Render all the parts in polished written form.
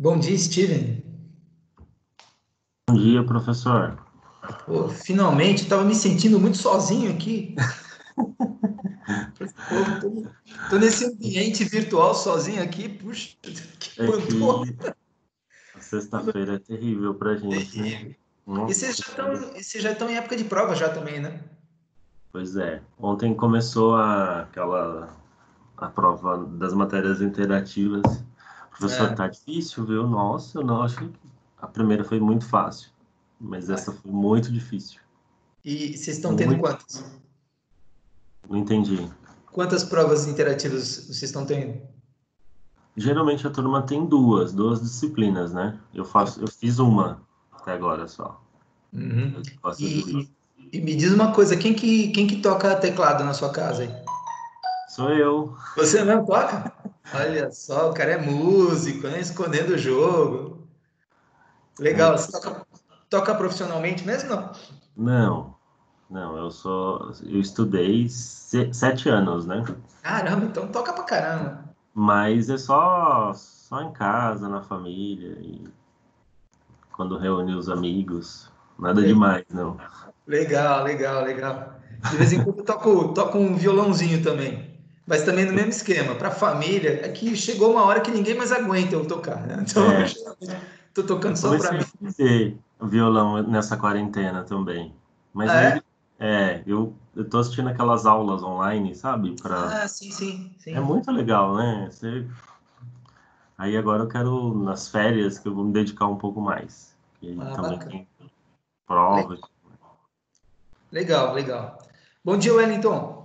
Bom dia, Steven. Bom dia, professor. Pô, finalmente, estava me sentindo muito sozinho aqui. Pô, tô nesse ambiente virtual sozinho aqui. Puxa, que É pantoja. que a sexta-feira é terrível pra gente, né? E vocês Nossa, já estão, vocês já estão em época de prova já também, né? pois é. Ontem começou a prova das matérias interativas. Professor, É. tá difícil, viu? Nossa, eu não acho que a primeira foi muito fácil, mas essa foi muito difícil. E vocês estão tendo Muito. quantas? Não entendi. Quantas provas interativas vocês estão tendo? Geralmente a turma tem duas disciplinas, né? Eu fiz uma até agora só. Uhum. Eu faço E, duas. e me diz uma coisa, quem que toca teclado na sua casa aí? Sou eu. Você mesmo toca? Olha só, o cara é músico, né? Escondendo o jogo. É, Legal. Você toca profissionalmente mesmo, não? não. Não, eu estudei 7 anos, né? Caramba, então toca pra caramba. Mas é só em casa, na família, e quando reúne os amigos. Nada Le- demais, não. Legal, legal, legal. De vez em quando eu toco um violãozinho também. Mas também no mesmo esquema, para família, é que chegou uma hora que ninguém mais aguenta eu tocar, né? Então, eu É, geralmente tô tocando eu só para comecei mim. a aprender violão nessa quarentena também. Mas Ah, aí, é? eu tô assistindo aquelas aulas online, sabe? Ah, sim, sim, É sim. muito legal, né? Aí agora eu quero, nas férias, que eu vou me dedicar um pouco mais. E aí Ah, também bacana. tem provas. Legal, legal. Bom dia, Wellington.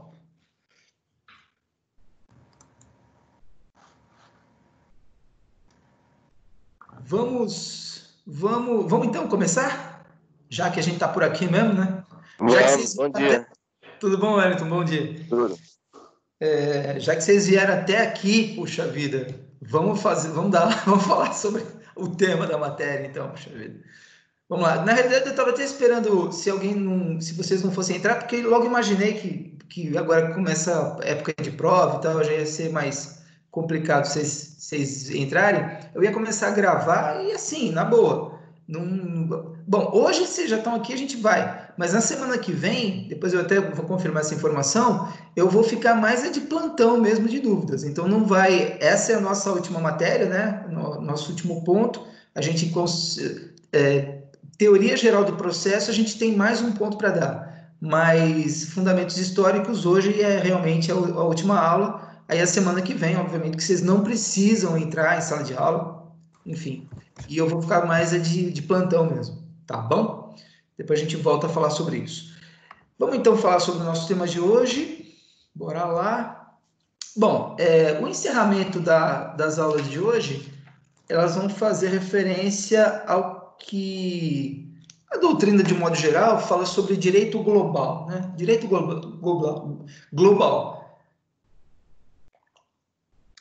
Vamos então começar? Já que a gente está por aqui mesmo, né? Já que Vamos, vocês bom até... dia. Tudo bom, Wellington? Bom dia. Tudo. Já que vocês vieram até aqui, puxa vida, vamos dar, vamos falar sobre o tema da matéria, então, puxa vida. Vamos lá. Na realidade, eu estava até esperando se alguém não, se vocês não fossem entrar, porque logo imaginei que agora que começa a época de prova e tal, já ia ser mais complicado vocês entrarem. Eu ia começar a gravar e assim, na boa. Bom, hoje vocês já estão aqui, a gente vai. Mas na semana que vem, depois eu até vou confirmar essa informação, eu vou ficar mais de plantão mesmo de dúvidas. Então não vai. Essa é a nossa última matéria, né? Nosso último ponto. A gente é, teoria geral do processo, a gente tem mais um ponto para dar, mas fundamentos históricos hoje é realmente a última aula. Aí a semana que vem, obviamente, que vocês não precisam entrar em sala de aula, enfim. E eu vou ficar mais de plantão mesmo, tá bom? Depois a gente volta a falar sobre isso. Vamos então falar sobre o nosso tema de hoje. Bora lá. Bom, o encerramento das aulas de hoje elas vão fazer referência ao que a doutrina, de modo geral, fala sobre direito global, né? Direito global.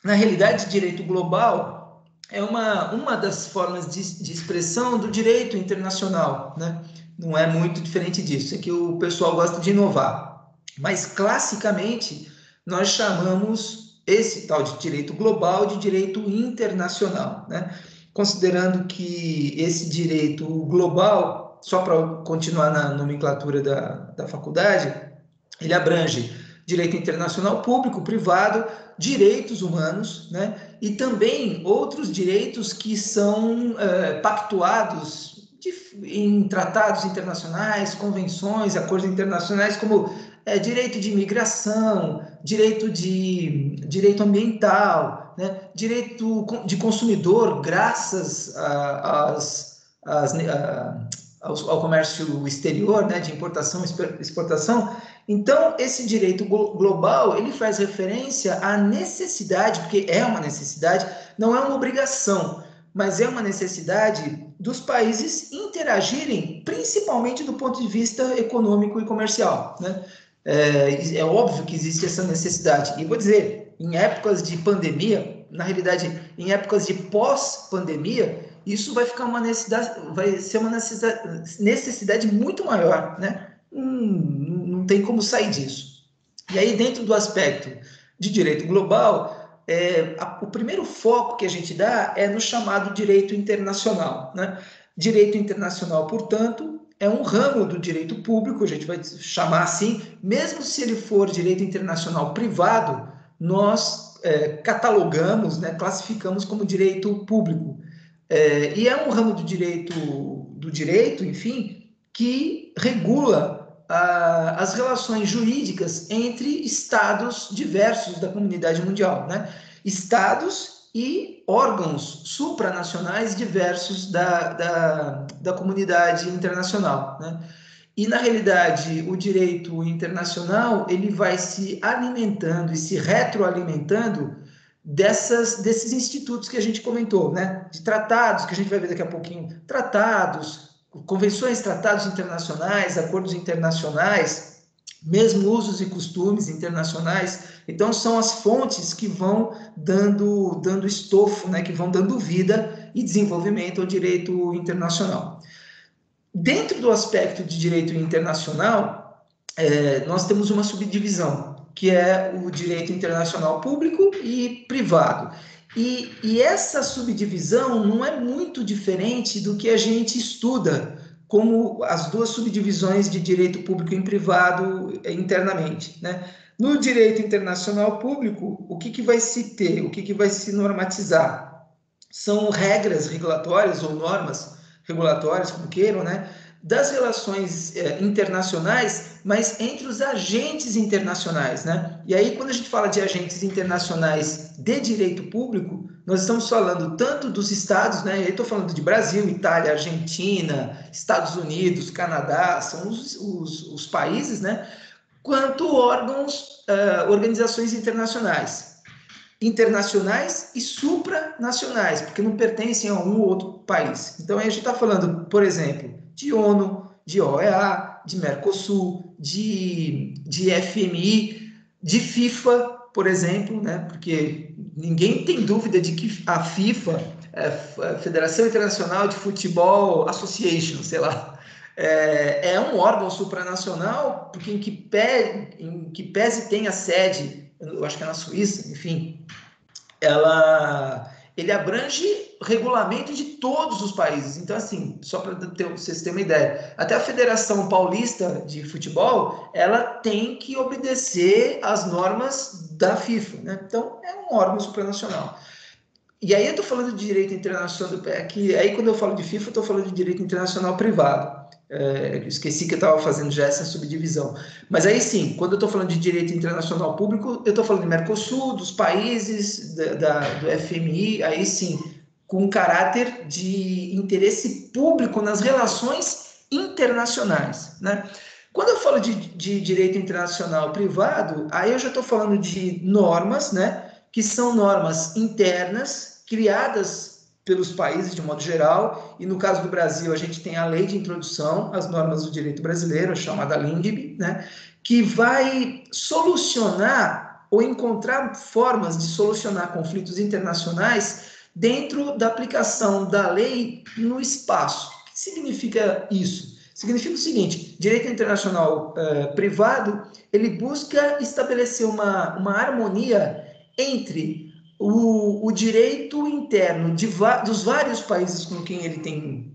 Na realidade, direito global é uma das formas de expressão do direito internacional, né? Não é muito diferente disso, é que o pessoal gosta de inovar. Mas, classicamente, nós chamamos esse tal de direito global de direito internacional, né? Considerando que esse direito global, só para continuar na nomenclatura da faculdade, ele abrange direito internacional público, privado, direitos humanos, né? E também outros direitos que são pactuados em tratados internacionais, convenções, acordos internacionais, como direito de imigração, direito ambiental, né? Direito de consumidor, graças ao comércio exterior, né? De importação e exportação. Então, esse direito global, ele faz referência à necessidade, porque é uma necessidade, não é uma obrigação, mas é uma necessidade dos países interagirem, principalmente do ponto de vista econômico e comercial, né? É óbvio que existe essa necessidade. E vou dizer, em épocas de pandemia, na realidade, em épocas de pós-pandemia, isso vai ficar uma necessidade, vai ser uma necessidade muito maior, né? Não tem como sair disso. E aí, dentro do aspecto de direito global, o primeiro foco que a gente dá é no chamado direito internacional, né? Direito internacional, portanto, é um ramo do direito público, a gente vai chamar assim, mesmo se ele for direito internacional privado, nós catalogamos, né, classificamos como direito público. E é um ramo do direito, enfim, que regula as relações jurídicas entre estados diversos da comunidade mundial, né? Estados e órgãos supranacionais diversos da comunidade internacional, né? E, na realidade, o direito internacional ele vai se alimentando e se retroalimentando desses institutos que a gente comentou, né? De tratados, que a gente vai ver daqui a pouquinho, tratados, convenções, tratados internacionais, acordos internacionais, mesmo usos e costumes internacionais. Então, são as fontes que vão dando estofo, né? Que vão dando vida e desenvolvimento ao direito internacional. Dentro do aspecto de direito internacional, nós temos uma subdivisão, que é o direito internacional público e privado. E essa subdivisão não é muito diferente do que a gente estuda como as duas subdivisões de direito público e privado internamente, né? No direito internacional público, o que vai se ter, o que vai se normatizar? São regras regulatórias ou normas regulatórias, como queiram, né? Das relações internacionais, mas entre os agentes internacionais, né? E aí, quando a gente fala de agentes internacionais de direito público, nós estamos falando tanto dos estados, né? Eu estou falando de Brasil, Itália, Argentina, Estados Unidos, Canadá, são os países, né? Quanto órgãos, organizações internacionais e supranacionais, porque não pertencem a um ou outro país. Então, a gente está falando, por exemplo, de ONU, de OEA, de Mercosul, de FMI, de FIFA, por exemplo, né? Porque ninguém tem dúvida de que a FIFA, a Federação Internacional de Futebol Association, sei lá, é um órgão supranacional, porque em que pese tem a sede, eu acho que é na Suíça, enfim, ele abrange regulamento de todos os países. Então, assim, só para vocês terem uma ideia, até a Federação Paulista de Futebol, ela tem que obedecer às normas da FIFA, né? Então, é um órgão supranacional. E aí eu estou falando de direito internacional, aí quando eu falo de FIFA, eu estou falando de direito internacional privado. Esqueci que eu estava fazendo já essa subdivisão. Mas aí sim, quando eu estou falando de direito internacional público, eu estou falando de Mercosul, dos países, do FMI, aí sim, com caráter de interesse público nas relações internacionais, né? Quando eu falo de direito internacional privado, aí eu já estou falando de normas, né? Que são normas internas, criadas pelos países de modo geral, e no caso do Brasil, a gente tem a Lei de Introdução às Normas do Direito Brasileiro, chamada LINDB, né, que vai solucionar ou encontrar formas de solucionar conflitos internacionais dentro da aplicação da lei no espaço. O que significa isso? Significa o seguinte: direito internacional privado, ele busca estabelecer uma harmonia entre o direito interno dos vários países com quem ele tem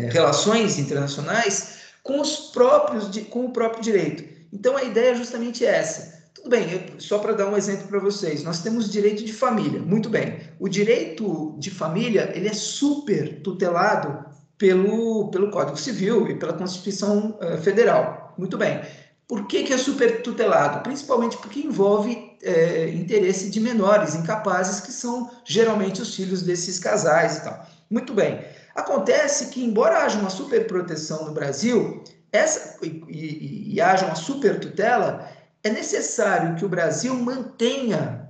relações internacionais com o próprio direito. Então, a ideia é justamente essa. Tudo bem, só para dar um exemplo para vocês, nós temos direito de família, muito bem. O direito de família, ele é super tutelado pelo Código Civil e pela Constituição Federal, muito bem. Por que é super tutelado? Principalmente porque envolve interesse de menores incapazes, que são geralmente os filhos desses casais e tal. Muito bem. Acontece que, embora haja uma superproteção no Brasil, e haja uma supertutela, é necessário que o Brasil mantenha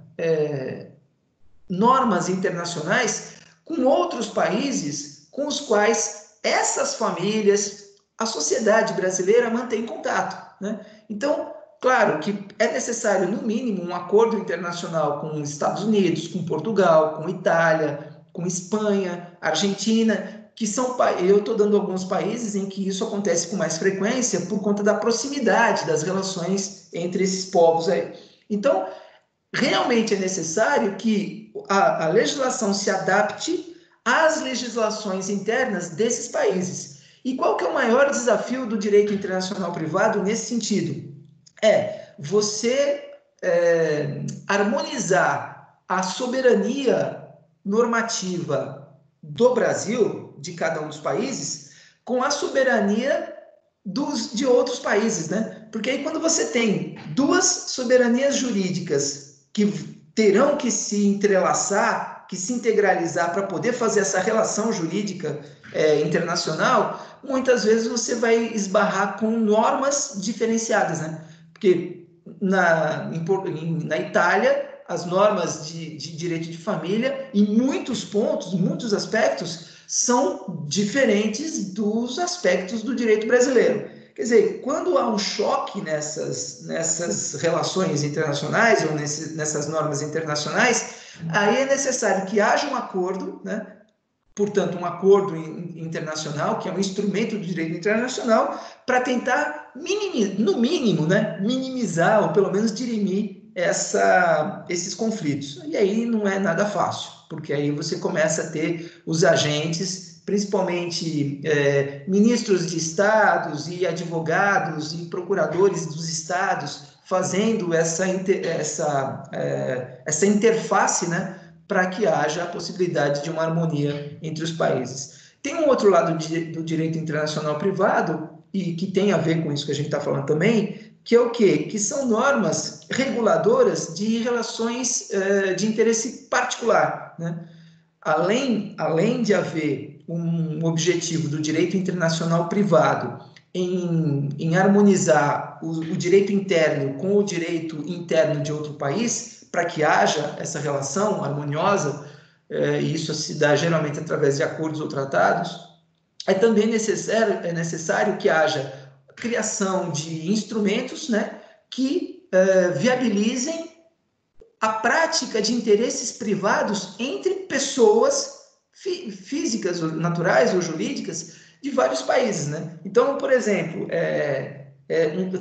normas internacionais com outros países com os quais essas famílias, a sociedade brasileira mantém contato, né? Então, claro que é necessário, no mínimo, um acordo internacional com os Estados Unidos, com Portugal, com Itália, com Espanha, Argentina, que são, eu estou dando alguns países em que isso acontece com mais frequência por conta da proximidade das relações entre esses povos aí. Então, realmente é necessário que a legislação se adapte às legislações internas desses países. E qual que é o maior desafio do direito internacional privado nesse sentido? É você harmonizar a soberania normativa do Brasil, de cada um dos países, com a soberania de outros países, né? Porque aí quando você tem duas soberanias jurídicas que terão que se entrelaçar, que se integralizar para poder fazer essa relação jurídica internacional, muitas vezes você vai esbarrar com normas diferenciadas, né? Porque na Itália, as normas de direito de família, em muitos pontos, em muitos aspectos, são diferentes dos aspectos do direito brasileiro. Quer dizer, quando há um choque nessas relações internacionais ou nessas normas internacionais, aí é necessário que haja um acordo, né? Portanto, um acordo internacional, que é um instrumento do direito internacional, para tentar, no mínimo, né, minimizar ou pelo menos dirimir esses conflitos. E aí não é nada fácil, porque aí você começa a ter os agentes, principalmente ministros de estados e advogados e procuradores dos estados, fazendo essa interface, né, para que haja a possibilidade de uma harmonia entre os países. Tem um outro lado do direito internacional privado, e que tem a ver com isso que a gente está falando também, que é o quê? Que são normas reguladoras de relações de interesse particular, né? Além de haver um objetivo do direito internacional privado em harmonizar o direito interno com o direito interno de outro país, para que haja essa relação harmoniosa, e isso se dá geralmente através de acordos ou tratados, é também necessário que haja criação de instrumentos, né, que viabilizem a prática de interesses privados entre pessoas físicas, naturais ou jurídicas de vários países, né? Então, por exemplo,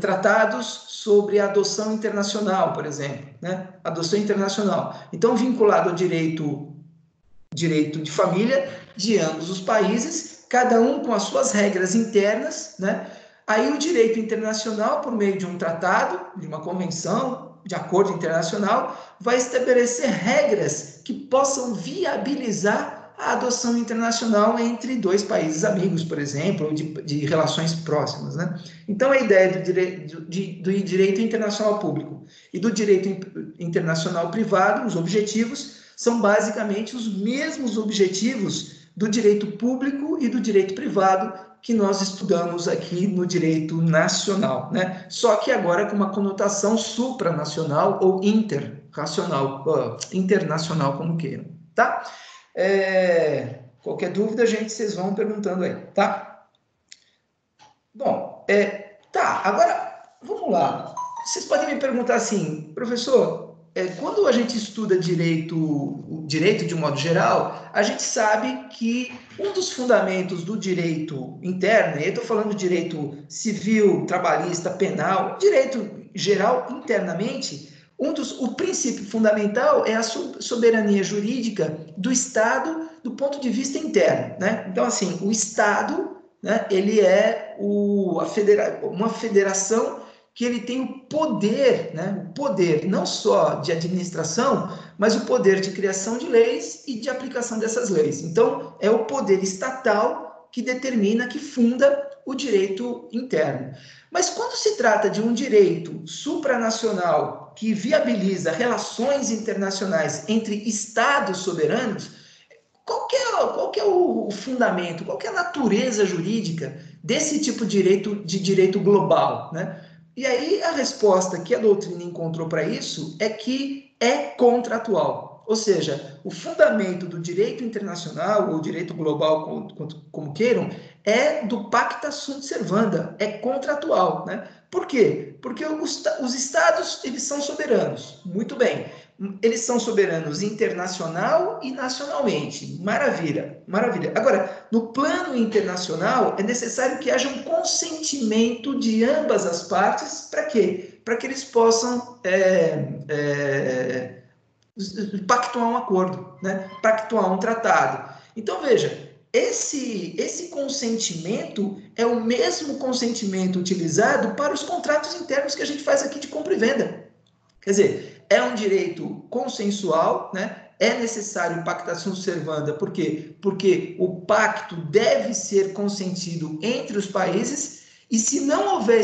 tratados sobre a adoção internacional, por exemplo, né? Adoção internacional. Então, vinculado ao direito de família de ambos os países, cada um com as suas regras internas, né? Aí o direito internacional, por meio de um tratado, de uma convenção, de acordo internacional, vai estabelecer regras que possam viabilizar a adoção internacional entre dois países amigos, por exemplo, ou de relações próximas, né? Então, a ideia do direito internacional público e do direito internacional privado, os objetivos, são basicamente os mesmos objetivos do direito público e do direito privado que nós estudamos aqui no direito nacional, né? Só que agora com uma conotação supranacional ou internacional, como queiram, tá? Qualquer dúvida, gente, vocês vão perguntando aí, tá? Bom, tá, agora, vamos lá. Vocês podem me perguntar assim, professor, quando a gente estuda o direito de um modo geral, a gente sabe que um dos fundamentos do direito interno, e eu estou falando de direito civil, trabalhista, penal, direito geral internamente, o princípio fundamental é a soberania jurídica do Estado do ponto de vista interno, né? Então, assim, o Estado, né, ele é uma federação que ele tem o poder, né? O poder não só de administração, mas o poder de criação de leis e de aplicação dessas leis. Então, é o poder estatal que determina, que funda o direito interno. Mas quando se trata de um direito supranacional que viabiliza relações internacionais entre estados soberanos, qual que é o fundamento, qual que é a natureza jurídica desse tipo de direito global, né? E aí a resposta que a doutrina encontrou para isso é que é contratual. Ou seja, o fundamento do direito internacional, ou direito global, como queiram, é do pacta sunt servanda, é contratual, né? Por quê? Porque os estados, eles são soberanos, muito bem. Eles são soberanos internacional e nacionalmente, maravilha, maravilha. Agora, no plano internacional, é necessário que haja um consentimento de ambas as partes, para quê? Para que eles possam pactuar um acordo, né? Pactuar um tratado. Então, veja, esse consentimento é o mesmo consentimento utilizado para os contratos internos que a gente faz aqui de compra e venda. Quer dizer, é um direito consensual, né? É necessário pacta sunt servanda, por quê? Porque o pacto deve ser consentido entre os países, e se não houver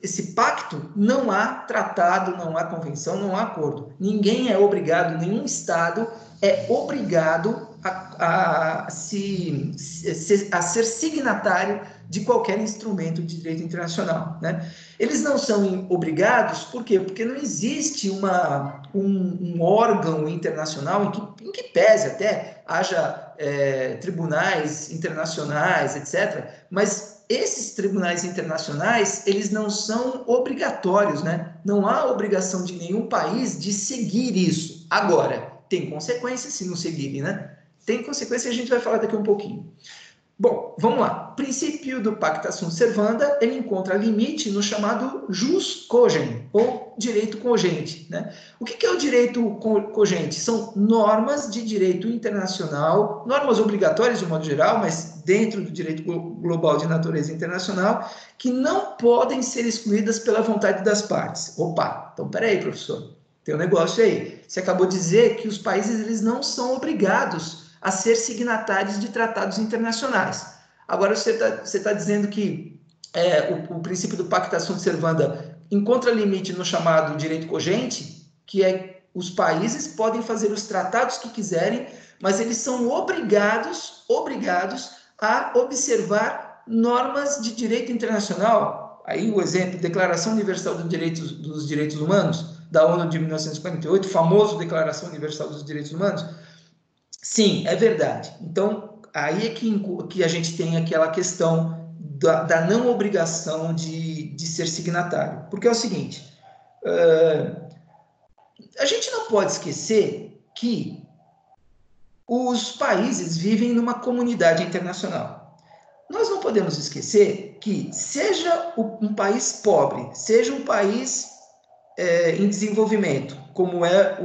esse pacto, não há tratado, não há convenção, não há acordo. Ninguém é obrigado, nenhum Estado é obrigado a ser signatário de qualquer instrumento de direito internacional, né? Eles não são obrigados, por quê? Porque não existe um órgão internacional em que pese até haja tribunais internacionais, etc., mas esses tribunais internacionais, eles não são obrigatórios, né? Não há obrigação de nenhum país de seguir isso. Agora, tem consequências se não seguirem, né? Tem consequências, a gente vai falar daqui um pouquinho. Bom, vamos lá. O princípio do pacta sunt servanda, ele encontra limite no chamado jus cogens, ou direito cogente, né? O que é o direito cogente? São normas de direito internacional, normas obrigatórias de modo geral, mas dentro do direito global de natureza internacional, que não podem ser excluídas pela vontade das partes. Opa, então peraí, professor, tem um negócio aí. Você acabou de dizer que os países, eles não são obrigados a ser signatários de tratados internacionais. Agora, você tá dizendo que o princípio do pacta sunt servanda encontra limite no chamado direito cogente, que é os países podem fazer os tratados que quiserem, mas eles são obrigados a observar normas de direito internacional. Aí o exemplo, Declaração Universal dos Direitos Humanos, da ONU de 1948, famoso Declaração Universal dos Direitos Humanos. Sim, é verdade. Então, aí é que a gente tem aquela questão da não obrigação de ser signatário. Porque é o seguinte, a gente não pode esquecer que os países vivem numa comunidade internacional. Nós não podemos esquecer que, seja um país pobre, seja um país em desenvolvimento, como é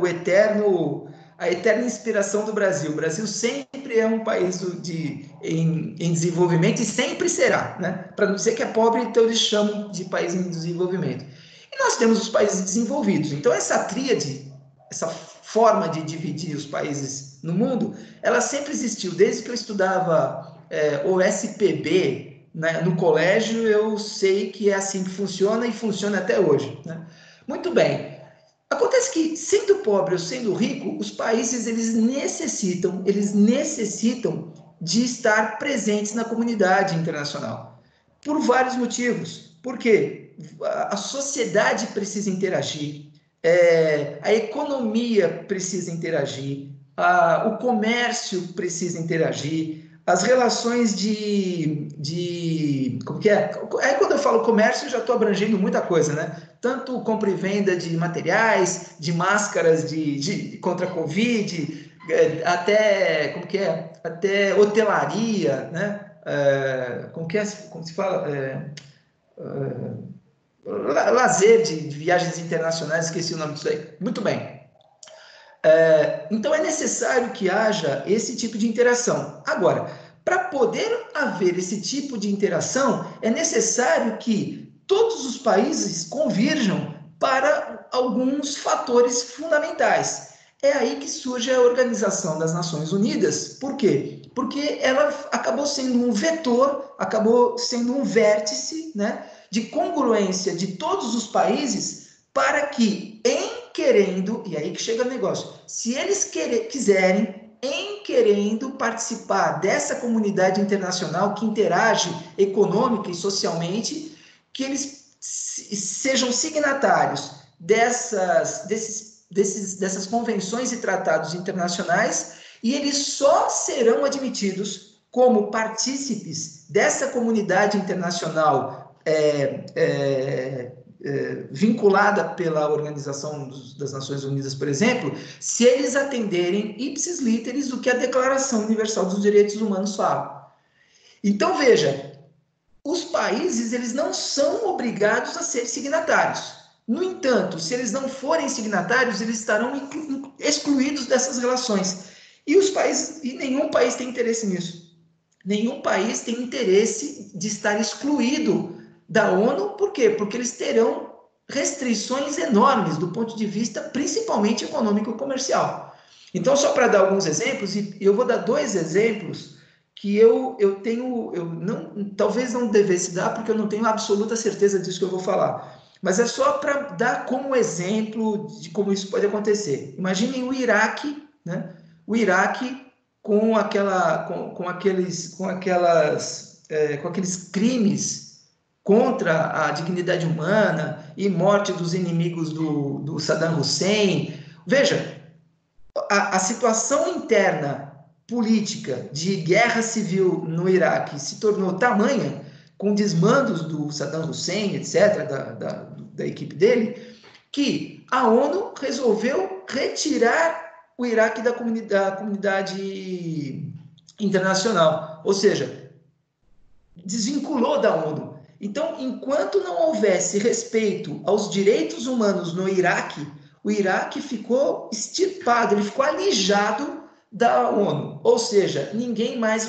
a eterna inspiração do Brasil. O Brasil sempre é um país em desenvolvimento e sempre será, né? Para não dizer que é pobre, então eles chamam de país em desenvolvimento. E nós temos os países desenvolvidos. Então, essa tríade, essa forma de dividir os países no mundo, ela sempre existiu. Desde que eu estudava o SPB, né, no colégio, eu sei que é assim que funciona e funciona até hoje, né? Muito bem. Acontece que, sendo pobre ou sendo rico, os países eles necessitam de estar presentes na comunidade internacional. Por vários motivos. Por quê? A sociedade precisa interagir, a economia precisa interagir, o comércio precisa interagir, as relações como que é? Aí quando eu falo comércio, eu já estou abrangendo muita coisa, né? Tanto compra e venda de materiais, de máscaras contra a Covid, até, como que é? Até hotelaria, né? Como se fala? Lazer de viagens internacionais, esqueci o nome disso aí. Muito bem. Então, é necessário que haja esse tipo de interação. Agora, para poder haver esse tipo de interação, é necessário que todos os países convirjam para alguns fatores fundamentais. É aí que surge a Organização das Nações Unidas. Por quê? Porque ela acabou sendo um vetor, acabou sendo um vértice, né, de congruência de todos os países para que, e aí que chega o negócio, se eles querendo participar dessa comunidade internacional que interage econômica e socialmente, que eles sejam signatários desses dessas convenções e tratados internacionais, e eles só serão admitidos como partícipes dessa comunidade internacional vinculada pela Organização das Nações Unidas, por exemplo, se eles atenderem ipsis literis o que a Declaração Universal dos Direitos Humanos fala. Então, veja, os países eles não são obrigados a ser signatários. No entanto, se eles não forem signatários, eles estarão excluídos dessas relações. E os países, e nenhum país tem interesse nisso. Nenhum país tem interesse de estar excluído da ONU, por quê? Porque eles terão restrições enormes do ponto de vista principalmente econômico e comercial. Então, só para dar alguns exemplos, e eu vou dar 2 exemplos que eu tenho, talvez não devesse dar, porque eu não tenho absoluta certeza disso que eu vou falar, mas é só para dar como exemplo de como isso pode acontecer. Imaginem o Iraque, né? O Iraque com aqueles crimes contra a dignidade humana e morte dos inimigos do Saddam Hussein. Veja, a situação interna política de guerra civil no Iraque se tornou tamanha, com desmandos do Saddam Hussein, etc., da equipe dele, que a ONU resolveu retirar o Iraque da comunidade internacional, ou seja, desvinculou da ONU. Então, enquanto não houvesse respeito aos direitos humanos no Iraque, o Iraque ficou extirpado, ele ficou alijado da ONU. Ou seja, ninguém mais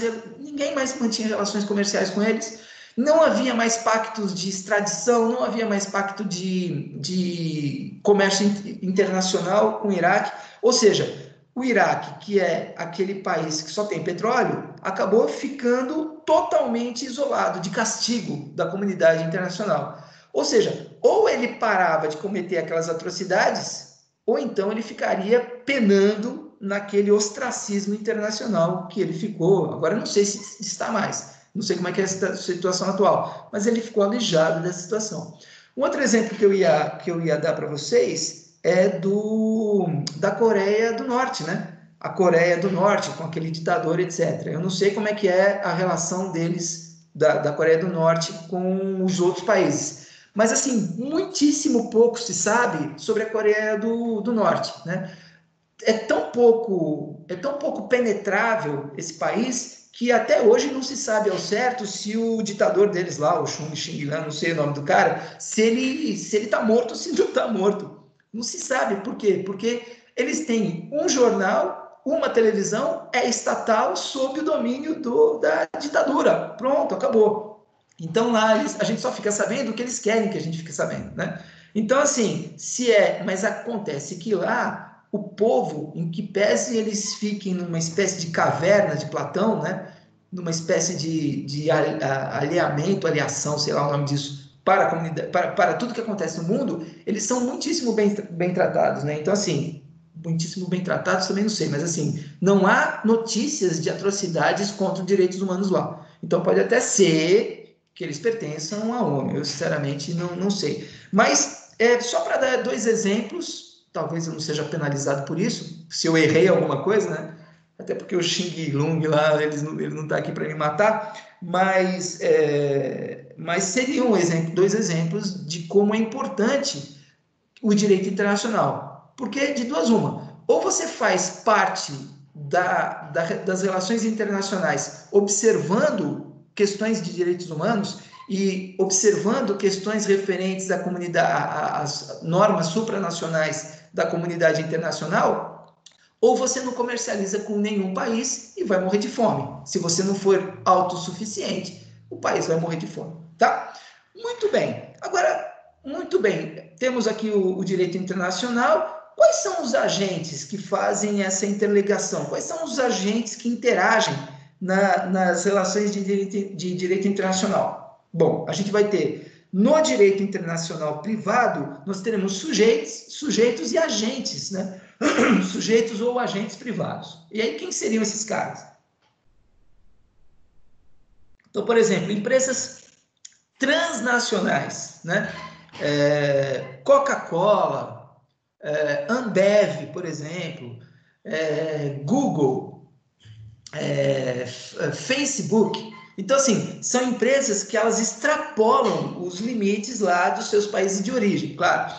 mantinha relações comerciais com eles, não havia mais pactos de extradição, não havia mais pacto de comércio internacional com o Iraque. Ou seja, o Iraque, que é aquele país que só tem petróleo, acabou ficando totalmente isolado, de castigo da comunidade internacional. Ou seja, ou ele parava de cometer aquelas atrocidades, ou então ele ficaria penando naquele ostracismo internacional que ele ficou. Agora, eu não sei se está mais, não sei como é que é a situação atual, mas ele ficou alijado dessa situação. Um outro exemplo que eu ia dar para vocês é da Coreia do Norte, né? A Coreia do Norte, com aquele ditador, etc. Eu não sei como é que é a relação deles, da Coreia do Norte, com os outros países. Mas, assim, muitíssimo pouco se sabe sobre a Coreia do Norte, né? É tão pouco penetrável esse país que até hoje não se sabe ao certo se o ditador deles lá, o Chung Xing-lan, não sei o nome do cara, se ele está morto ou se não está morto. Não se sabe por quê? Porque eles têm um jornal, uma televisão, é estatal sob o domínio da ditadura. Pronto, acabou. Então lá a gente só fica sabendo o que eles querem que a gente fique sabendo, né? Então assim, mas acontece que lá o povo, em que pese eles fiquem numa espécie de caverna de Platão, né? Numa espécie de aliação, sei lá o nome disso, para a comunidade, para tudo que acontece no mundo, eles são muitíssimo bem tratados, né? Então, assim, muitíssimo bem tratados também não sei, mas assim, não há notícias de atrocidades contra os direitos humanos lá. Então, pode até ser que eles pertençam à ONU, eu sinceramente não sei. Mas, só para dar 2 exemplos, talvez eu não seja penalizado por isso, se eu errei alguma coisa, né? Até porque o Xing Lung lá, ele não está aqui para me matar, mas seriam 2 exemplos de como é importante o direito internacional. Porque, de 2 uma, ou você faz parte das relações internacionais observando questões de direitos humanos e observando questões referentes à comunidade, às normas supranacionais da comunidade internacional, ou você não comercializa com nenhum país e vai morrer de fome. Se você não for autossuficiente, o país vai morrer de fome, tá? Muito bem. Agora, muito bem, temos aqui o direito internacional. Quais são os agentes que fazem essa interligação? Quais são os agentes que interagem nas relações de direito internacional? Bom, a gente vai ter, no direito internacional privado, nós teremos sujeitos e agentes, né? Sujeitos ou agentes privados. E aí, quem seriam esses caras? Então, por exemplo, empresas transnacionais, né? Coca-Cola, Ambev, por exemplo, Google, Facebook. Então, assim, são empresas que elas extrapolam os limites lá dos seus países de origem, claro.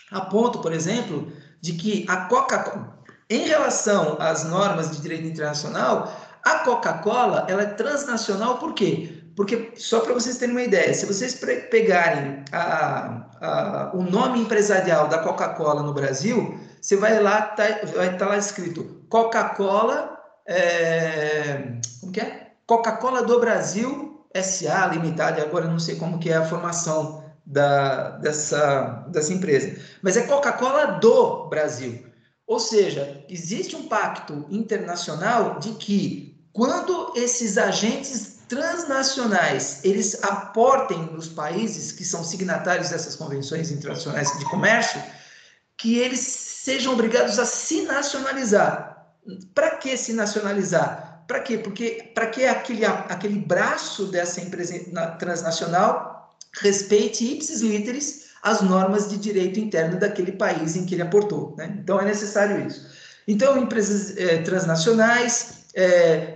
A ponto, por exemplo, de que a Coca-Cola, em relação às normas de direito internacional, a Coca-Cola ela é transnacional. Por quê? Porque, só para vocês terem uma ideia, se vocês pegarem o nome empresarial da Coca-Cola no Brasil, você vai lá, vai estar lá escrito Coca-Cola, como que é? Coca-Cola do Brasil S.A. Limitada, agora eu não sei como que é a formação dessa empresa, mas é Coca-Cola do Brasil. Ou seja, existe um pacto internacional de que quando esses agentes transnacionais eles aportem nos países que são signatários dessas convenções internacionais de comércio, que eles sejam obrigados a se nacionalizar. Para que se nacionalizar? Para quê? Porque para que aquele braço dessa empresa transnacional respeite ipsis literis as normas de direito interno daquele país em que ele aportou, né? Então é necessário isso. Então, empresas transnacionais,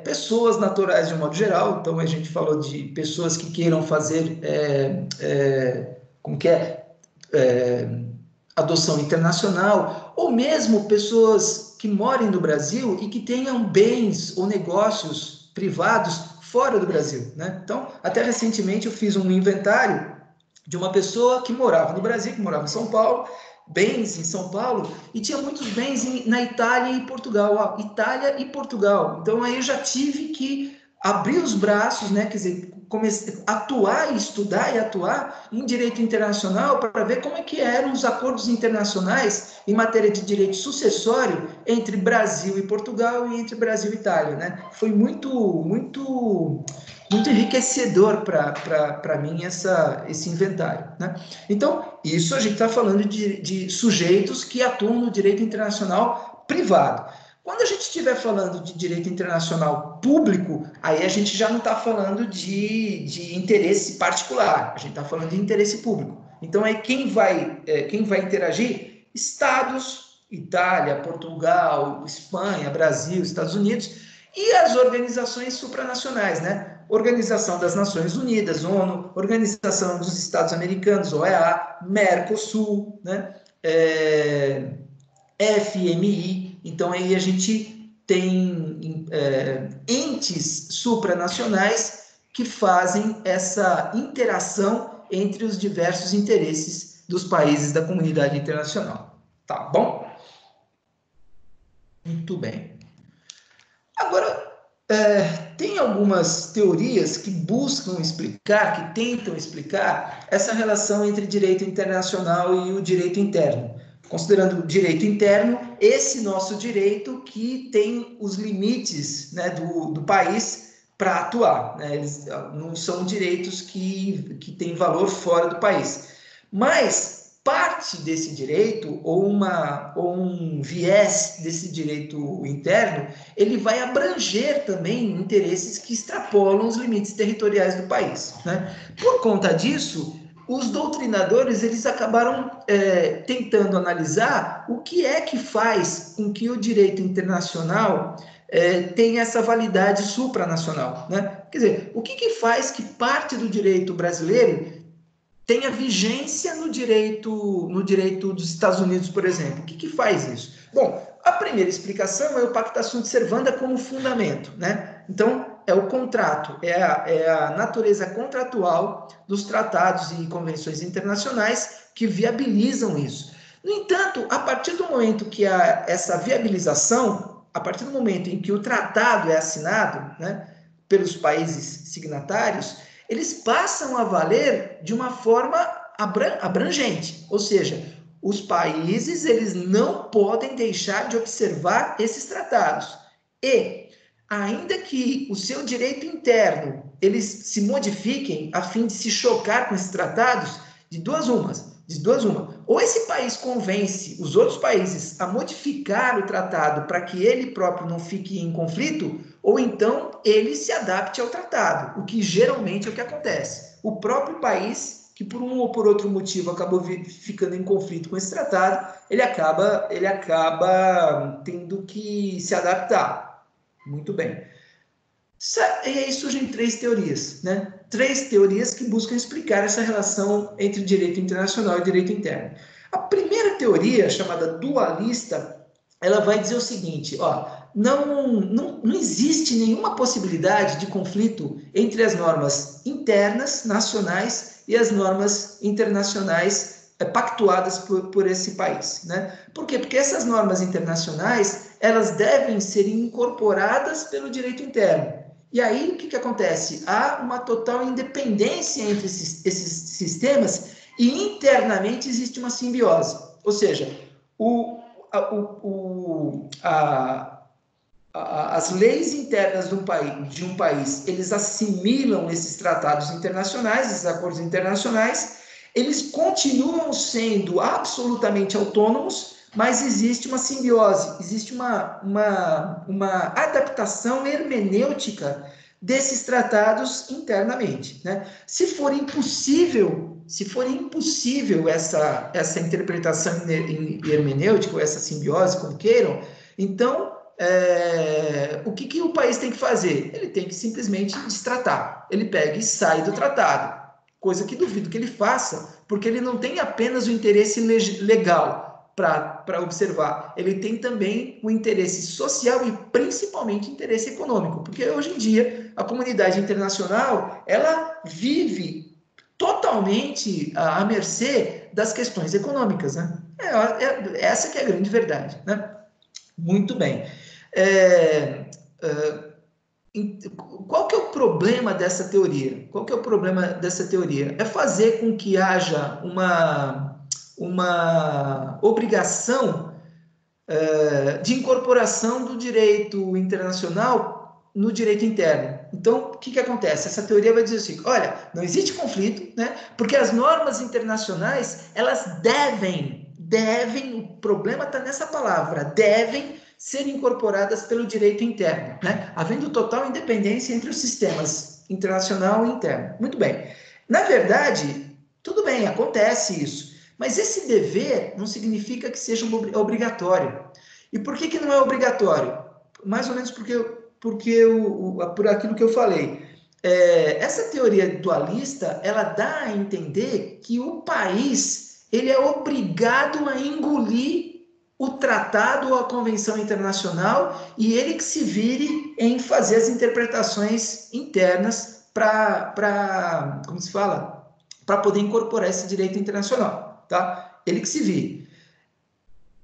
pessoas naturais de um modo geral, então a gente falou de pessoas que queiram fazer, como que adoção internacional, ou mesmo pessoas que morem no Brasil e que tenham bens ou negócios privados fora do Brasil, né? Então, até recentemente eu fiz um inventário de uma pessoa que morava no Brasil, que morava em São Paulo, bens em São Paulo, e tinha muitos bens na Itália e Portugal. Itália e Portugal. Então, aí eu já tive que abrir os braços, né? Quer dizer, atuar, estudar e atuar em direito internacional para ver como é que eram os acordos internacionais em matéria de direito sucessório entre Brasil e Portugal e entre Brasil e Itália, né? Foi muito enriquecedor para mim esse inventário, né? Então, isso a gente está falando de sujeitos que atuam no direito internacional privado. Quando a gente estiver falando de direito internacional público, aí a gente já não está falando de interesse particular, a gente está falando de interesse público. Então, aí quem vai interagir? Estados, Itália, Portugal, Espanha, Brasil, Estados Unidos, e as organizações supranacionais, né? Organização das Nações Unidas, ONU, Organização dos Estados Americanos, OEA, Mercosul, né? FMI. Então, aí a gente tem entes supranacionais que fazem essa interação entre os diversos interesses dos países da comunidade internacional. Tá bom? Muito bem. Agora, tem algumas teorias que buscam explicar, que tentam explicar essa relação entre direito internacional e o direito interno. Considerando o direito interno, esse nosso direito que tem os limites, né, do país para atuar, né? Eles não são direitos que têm valor fora do país. Mas parte desse direito, ou um viés desse direito interno, ele vai abranger também interesses que extrapolam os limites territoriais do país, né? Por conta disso, os doutrinadores eles acabaram tentando analisar o que é que faz com que o direito internacional tenha essa validade supranacional, né? Quer dizer, o que faz que parte do direito brasileiro tenha vigência no direito dos Estados Unidos, por exemplo? O que faz isso? Bom, a primeira explicação é o Pacta Sunt Servanda como fundamento, né? Então, é o contrato, é a natureza contratual dos tratados e convenções internacionais que viabilizam isso. No entanto, a partir do momento que há essa viabilização, a partir do momento em que o tratado é assinado, né, pelos países signatários, eles passam a valer de uma forma abrangente, ou seja, os países eles não podem deixar de observar esses tratados. E, ainda que o seu direito interno eles se modifiquem a fim de se chocar com esses tratados, de duas uma. Ou esse país convence os outros países a modificar o tratado para que ele próprio não fique em conflito, ou então ele se adapte ao tratado, o que geralmente é o que acontece. O próprio país que por um ou por outro motivo acabou ficando em conflito com esse tratado, ele acaba tendo que se adaptar. Muito bem. E aí surgem 3 teorias, né? 3 teorias que buscam explicar essa relação entre direito internacional e direito interno. A primeira teoria, chamada dualista, ela vai dizer o seguinte, ó, não existe nenhuma possibilidade de conflito entre as normas internas, nacionais, e as normas internacionais pactuadas por esse país, né? Por quê? Porque essas normas internacionais, elas devem ser incorporadas pelo direito interno. E aí, o que acontece? Há uma total independência entre esses sistemas e internamente existe uma simbiose. Ou seja, as leis internas de um país, eles assimilam esses tratados internacionais, esses acordos internacionais, eles continuam sendo absolutamente autônomos, mas existe uma simbiose, existe uma adaptação hermenêutica desses tratados internamente, né? Se for impossível essa interpretação hermenêutica, ou essa simbiose, como queiram, então o que o país tem que fazer? Ele tem que simplesmente destratar. Ele pega e sai do tratado, coisa que duvido que ele faça, porque ele não tem apenas o interesse legal para observar, ele tem também o interesse social e principalmente interesse econômico, porque hoje em dia a comunidade internacional, ela vive totalmente à mercê das questões econômicas, né? Essa que é a grande verdade, né? Muito bem. Qual que é o problema dessa teoria? Qual que é o problema dessa teoria? É fazer com que haja uma obrigação de incorporação do direito internacional no direito interno. Então, o que acontece? Essa teoria vai dizer assim, olha, não existe conflito, né? Porque as normas internacionais, elas devem, o problema está nessa palavra, devem ser incorporadas pelo direito interno, né? Havendo total independência entre os sistemas internacional e interno. Muito bem. Na verdade, tudo bem, acontece isso, mas esse dever não significa que seja obrigatório. E por que não é obrigatório? Mais ou menos por aquilo que eu falei. Essa teoria dualista, ela dá a entender que o país ele é obrigado a engolir o tratado ou a convenção internacional e ele que se vire em fazer as interpretações internas como se fala, para poder incorporar esse direito internacional, tá? Ele que se vire.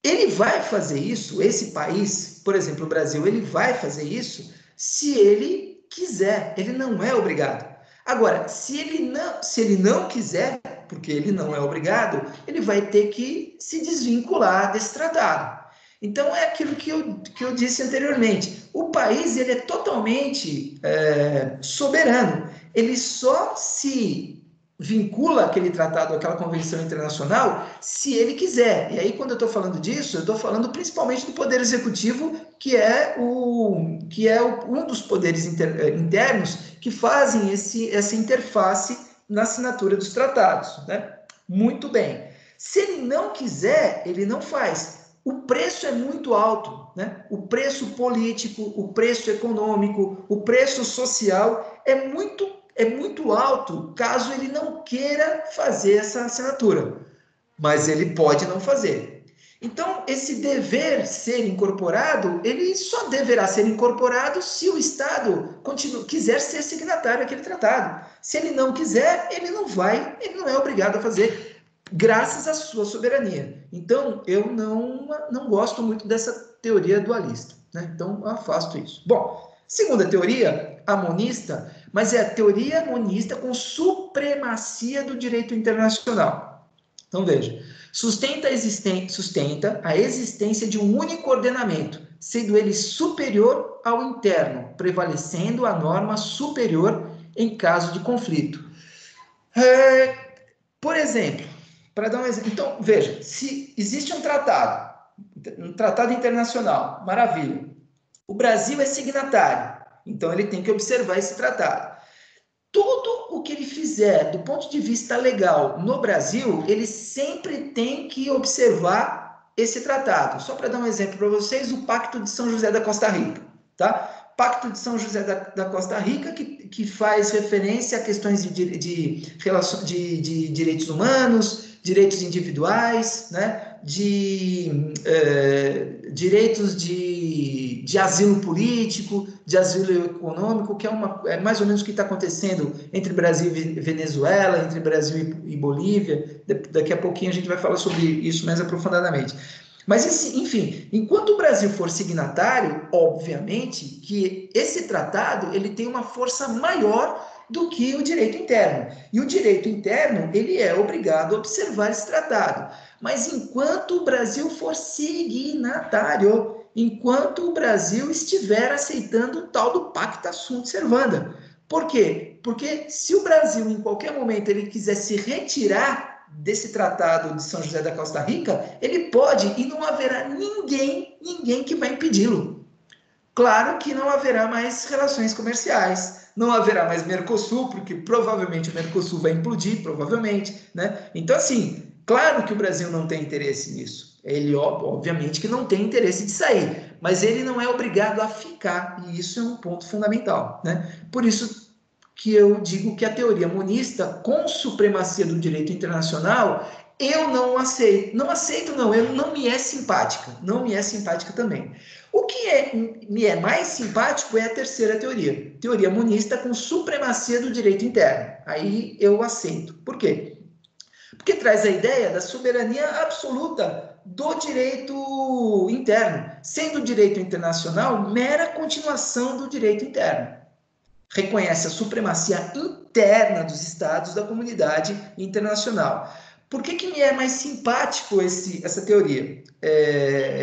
Ele vai fazer isso, esse país, por exemplo, o Brasil, ele vai fazer isso se ele quiser, ele não é obrigado. Agora, se ele não quiser, porque ele não é obrigado, ele vai ter que se desvincular desse tratado. Então, é aquilo que eu disse anteriormente. O país ele é totalmente soberano. Ele só se vincula aquele tratado, aquela convenção internacional, se ele quiser. E aí, quando eu estou falando disso, eu estou falando principalmente do Poder Executivo, que é um dos poderes internos que fazem essa interface na assinatura dos tratados, né? Muito bem. Se ele não quiser, ele não faz. O preço é muito alto, né? O preço político, o preço econômico, o preço social é muito alto caso ele não queira fazer essa assinatura, mas ele pode não fazer. Então, esse dever ser incorporado, ele só deverá ser incorporado se o Estado quiser ser signatário daquele tratado. Se ele não quiser, ele não é obrigado a fazer, graças à sua soberania. Então, eu não gosto muito dessa teoria dualista, né? Então, eu afasto isso. Bom, segunda teoria, a monista, mas é a teoria monista com supremacia do direito internacional. Então, veja, sustenta a existência de um único ordenamento, sendo ele superior ao interno, prevalecendo a norma superior em caso de conflito. Por exemplo, para dar um exemplo, então, veja, se existe um tratado internacional, maravilha. O Brasil é signatário, então ele tem que observar esse tratado. tudo o que ele fizer do ponto de vista legal no Brasil, ele sempre tem que observar esse tratado. Só para dar um exemplo para vocês, o Pacto de São José da Costa Rica, tá? Pacto de São José da Costa Rica, que faz referência a questões de direitos humanos, direitos individuais, né? Direitos de asilo político, de asilo econômico, que é mais ou menos o que está acontecendo entre Brasil e Venezuela, entre Brasil e Bolívia. Daqui a pouquinho a gente vai falar sobre isso mais aprofundadamente. Mas, enfim, enquanto o Brasil for signatário, obviamente que esse tratado ele tem uma força maior do que o direito interno. E o direito interno, ele é obrigado a observar esse tratado. Mas enquanto o Brasil for signatário, enquanto o Brasil estiver aceitando o tal do Pacta Sunt Servanda. Por quê? Porque se o Brasil, em qualquer momento, ele quiser se retirar desse tratado de São José da Costa Rica, ele pode e não haverá ninguém que vai impedi-lo. Claro que não haverá mais relações comerciais, não haverá mais Mercosul, porque provavelmente o Mercosul vai implodir, provavelmente, né? Então, assim, claro que o Brasil não tem interesse nisso. Ele, obviamente, que não tem interesse de sair, mas ele não é obrigado a ficar, e isso é um ponto fundamental, né? Por isso que eu digo que a teoria monista, com supremacia do direito internacional, eu não aceito. Não aceito, não, não me é simpática. Não me é simpática também. O que me é mais simpático é a terceira teoria. Teoria monista com supremacia do direito interno. Aí eu aceito. Por quê? Porque traz a ideia da soberania absoluta do direito interno, sendo o direito internacional mera continuação do direito interno. Reconhece a supremacia interna dos estados da comunidade internacional. Por que me é mais simpático essa teoria?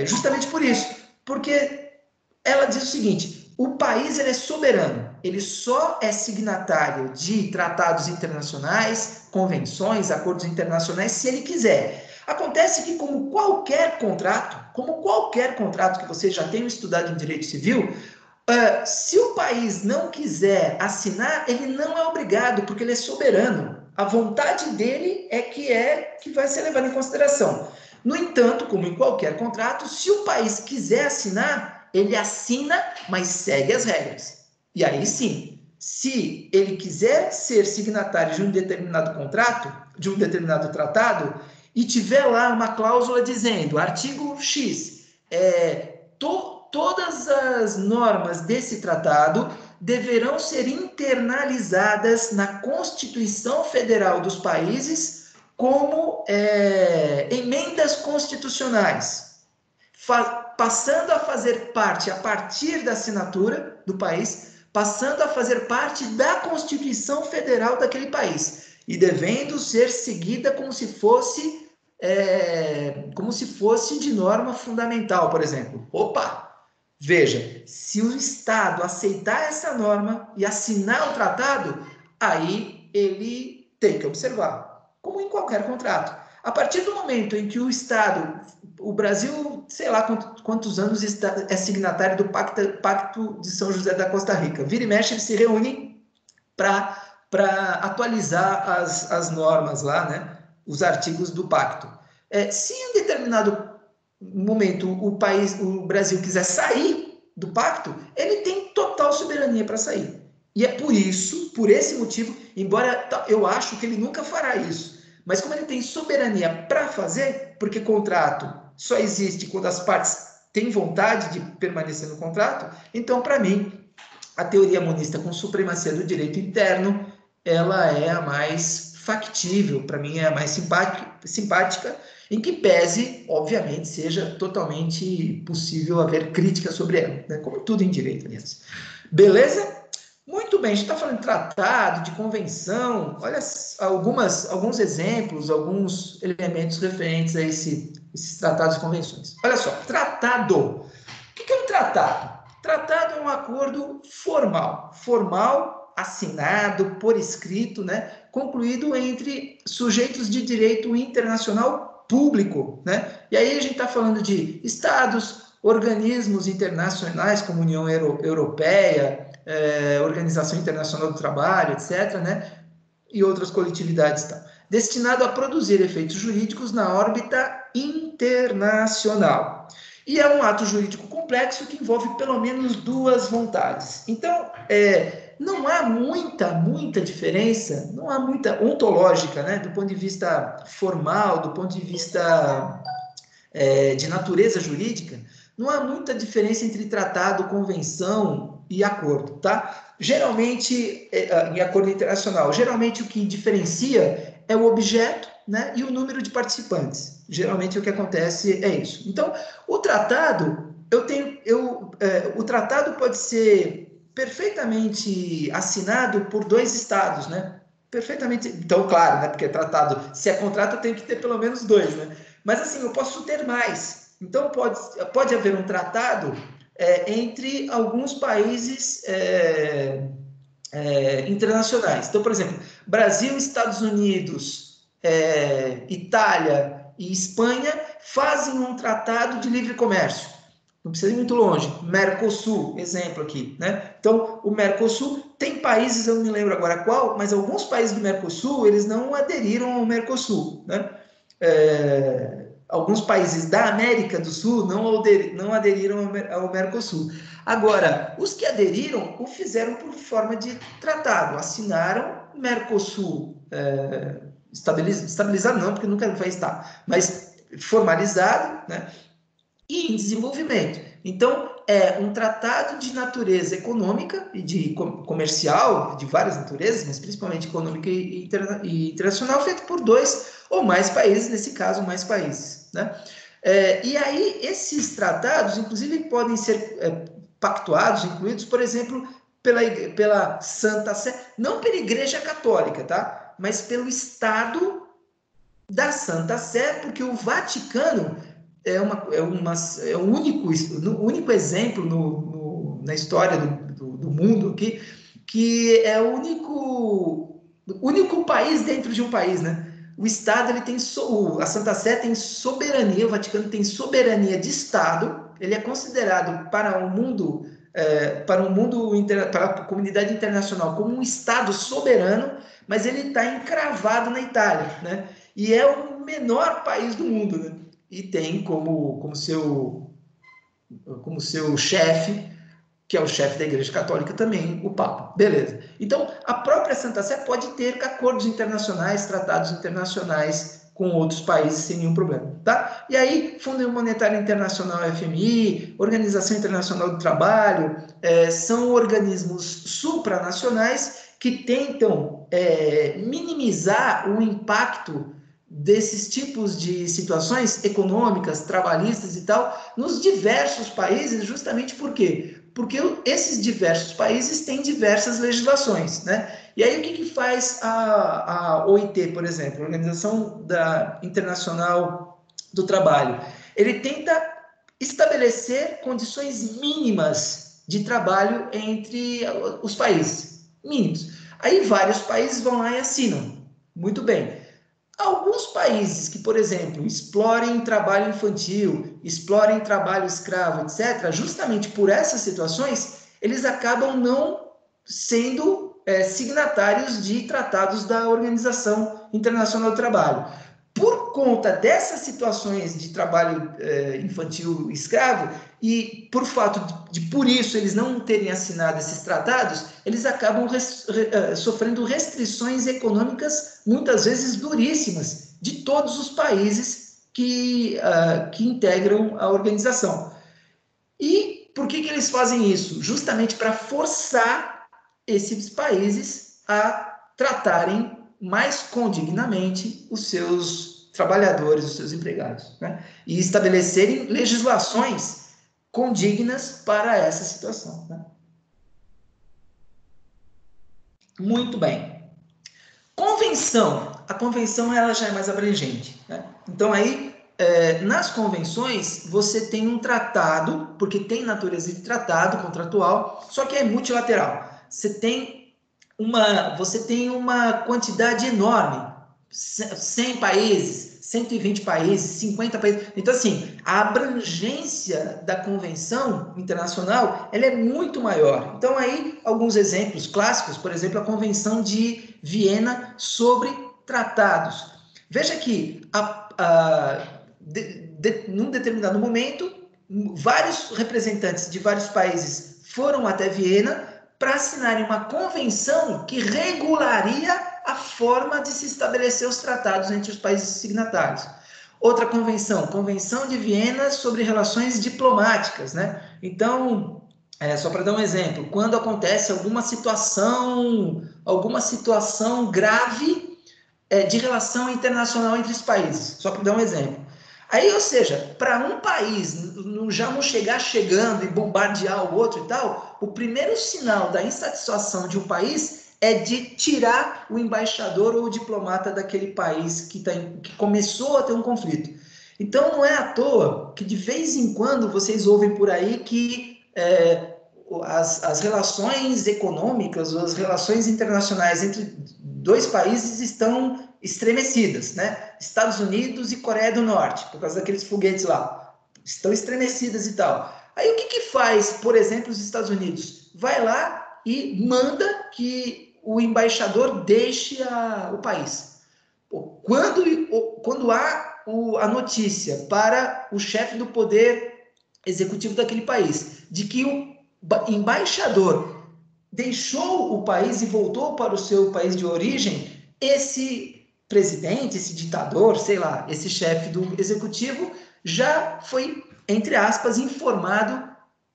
Justamente por isso, porque ela diz o seguinte: o país ele é soberano, ele só é signatário de tratados internacionais, convenções, acordos internacionais, se ele quiser. Acontece que, como qualquer contrato que você já tenha estudado em direito civil, se o país não quiser assinar, ele não é obrigado, porque ele é soberano. A vontade dele é que vai ser levada em consideração. No entanto, como em qualquer contrato, se o país quiser assinar, ele assina, mas segue as regras. E aí sim, se ele quiser ser signatário de um determinado contrato, de um determinado tratado, e tiver lá uma cláusula dizendo, artigo X, todas as normas desse tratado deverão ser internalizadas na Constituição Federal dos países como emendas constitucionais, passando a fazer parte, a partir da assinatura do país, passando a fazer parte da Constituição Federal daquele país e devendo ser seguida como se fosse de norma fundamental, por exemplo. Opa! Veja, se o Estado aceitar essa norma e assinar o tratado, aí ele tem que observar, como em qualquer contrato. A partir do momento em que o Estado, o Brasil, sei lá quantos anos é signatário do Pacto de São José da Costa Rica, vira e mexe, eles se reúnem para atualizar as normas lá, né? Os artigos do pacto. Se em um determinado momento o Brasil quiser sair do pacto, ele tem total soberania para sair. E é por esse motivo, embora eu acho que ele nunca fará isso, mas como ele tem soberania para fazer, porque contrato só existe quando as partes têm vontade de permanecer no contrato, então, para mim, a teoria monista com supremacia do direito interno, ela é a mais factível, para mim é a mais simpática, em que pese, obviamente, seja totalmente possível haver crítica sobre ela, né? Como tudo em direito, aliás. Beleza? Muito bem, a gente está falando de tratado, de convenção, olha alguns exemplos, alguns elementos referentes a esses tratados e convenções. Olha só, tratado. O que é um tratado? Tratado é um acordo formal, assinado, por escrito, né? Concluído entre sujeitos de direito internacional público, né? E aí a gente está falando de estados, organismos internacionais como União Europeia, Organização Internacional do Trabalho, etc., né? E outras coletividades e tal. Destinado a produzir efeitos jurídicos na órbita internacional. E é um ato jurídico complexo que envolve pelo menos duas vontades. Então, não há muita diferença, não há muita ontológica, né, do ponto de vista formal, do ponto de vista de natureza jurídica, não há muita diferença entre tratado, convenção e acordo, tá? Geralmente, em acordo internacional, geralmente o que diferencia é o objeto, né, e o número de participantes. Geralmente o que acontece é isso. Então, o tratado, o tratado pode ser perfeitamente assinado por dois estados, né? Perfeitamente, então, claro, né? Porque tratado, se é contrato, tem que ter pelo menos dois, né? Mas assim, eu posso ter mais. Então, pode haver um tratado entre alguns países internacionais. Então, por exemplo, Brasil, Estados Unidos, Itália e Espanha fazem um tratado de livre comércio. Não precisa ir muito longe. Mercosul, exemplo aqui, né? Então, o Mercosul tem países, eu não me lembro agora qual, mas alguns países do Mercosul, eles não aderiram ao Mercosul, né? Alguns países da América do Sul não aderiram ao Mercosul. Agora, os que aderiram o fizeram por forma de tratado, assinaram Mercosul, estabilizado não, porque nunca vai estar, mas formalizado, né? E em desenvolvimento. Então, é um tratado de natureza econômica e de comercial, de várias naturezas, mas principalmente econômica e internacional, feito por dois ou mais países, nesse caso, mais países, né? E aí, esses tratados, inclusive, podem ser pactuados, incluídos, por exemplo, pela Santa Sé, não pela Igreja Católica, tá? Mas pelo Estado da Santa Sé, porque o Vaticano é um único exemplo na história do mundo aqui, que é o único país dentro de um país, né? O Estado, a Santa Sé tem soberania, o Vaticano tem soberania de Estado, ele é considerado para o mundo, para a comunidade internacional como um Estado soberano, mas ele está encravado na Itália, né? E é o menor país do mundo, né? E tem como seu chefe, que é o chefe da Igreja Católica também, o Papa. Beleza. Então, a própria Santa Sé pode ter acordos internacionais, tratados internacionais com outros países sem nenhum problema, tá? E aí, Fundo Monetário Internacional, FMI, Organização Internacional do Trabalho, são organismos supranacionais que tentam minimizar o impacto desses tipos de situações econômicas, trabalhistas e tal, nos diversos países, justamente por quê? Porque esses diversos países têm diversas legislações, né? E aí o que faz a OIT, por exemplo, a Organização Internacional do Trabalho? Ele tenta estabelecer condições mínimas de trabalho entre os países, mínimos. Aí vários países vão lá e assinam. Muito bem. Alguns países que, por exemplo, explorem trabalho infantil, explorem trabalho escravo, etc., justamente por essas situações, eles acabam não sendo signatários de tratados da Organização Internacional do Trabalho. Por conta dessas situações de trabalho infantil escravo, e por fato por isso eles não terem assinado esses tratados, eles acabam sofrendo restrições econômicas, muitas vezes duríssimas, de todos os países que integram a organização. E por que eles fazem isso? Justamente para forçar esses países a tratarem mais condignamente os seus trabalhadores, os seus empregados, né? E estabelecerem legislações condignas para essa situação, né? Muito bem. Convenção. A convenção ela já é mais abrangente, né? Então aí, nas convenções, você tem um tratado, porque tem natureza de tratado contratual, só que é multilateral. Você tem uma quantidade enorme, 100 países, 120 países, 50 países. Então, assim, a abrangência da convenção internacional, ela é muito maior. Então, aí, alguns exemplos clássicos, por exemplo, a Convenção de Viena sobre Tratados. Veja que, num determinado momento, vários representantes de vários países foram até Viena para assinarem uma convenção que regularia a forma de se estabelecer os tratados entre os países signatários. Outra convenção, Convenção de Viena sobre relações diplomáticas, né? Então, só para dar um exemplo, quando acontece alguma situação grave de relação internacional entre os países, só para dar um exemplo. Aí, ou seja, para um país já não chegar chegando e bombardear o outro e tal, o primeiro sinal da insatisfação de um país é de tirar o embaixador ou o diplomata daquele país que começou a ter um conflito. Então, não é à toa que de vez em quando vocês ouvem por aí que as relações econômicas, as relações internacionais entre dois países estão estremecidas, né? Estados Unidos e Coreia do Norte, por causa daqueles foguetes lá, estão estremecidas e tal. Aí o que faz, por exemplo, os Estados Unidos? Vai lá e manda que o embaixador deixe o país. Quando há a notícia para o chefe do poder executivo daquele país de que o embaixador deixou o país e voltou para o seu país de origem, esse presidente, esse ditador, sei lá, esse chefe do executivo já foi, entre aspas, informado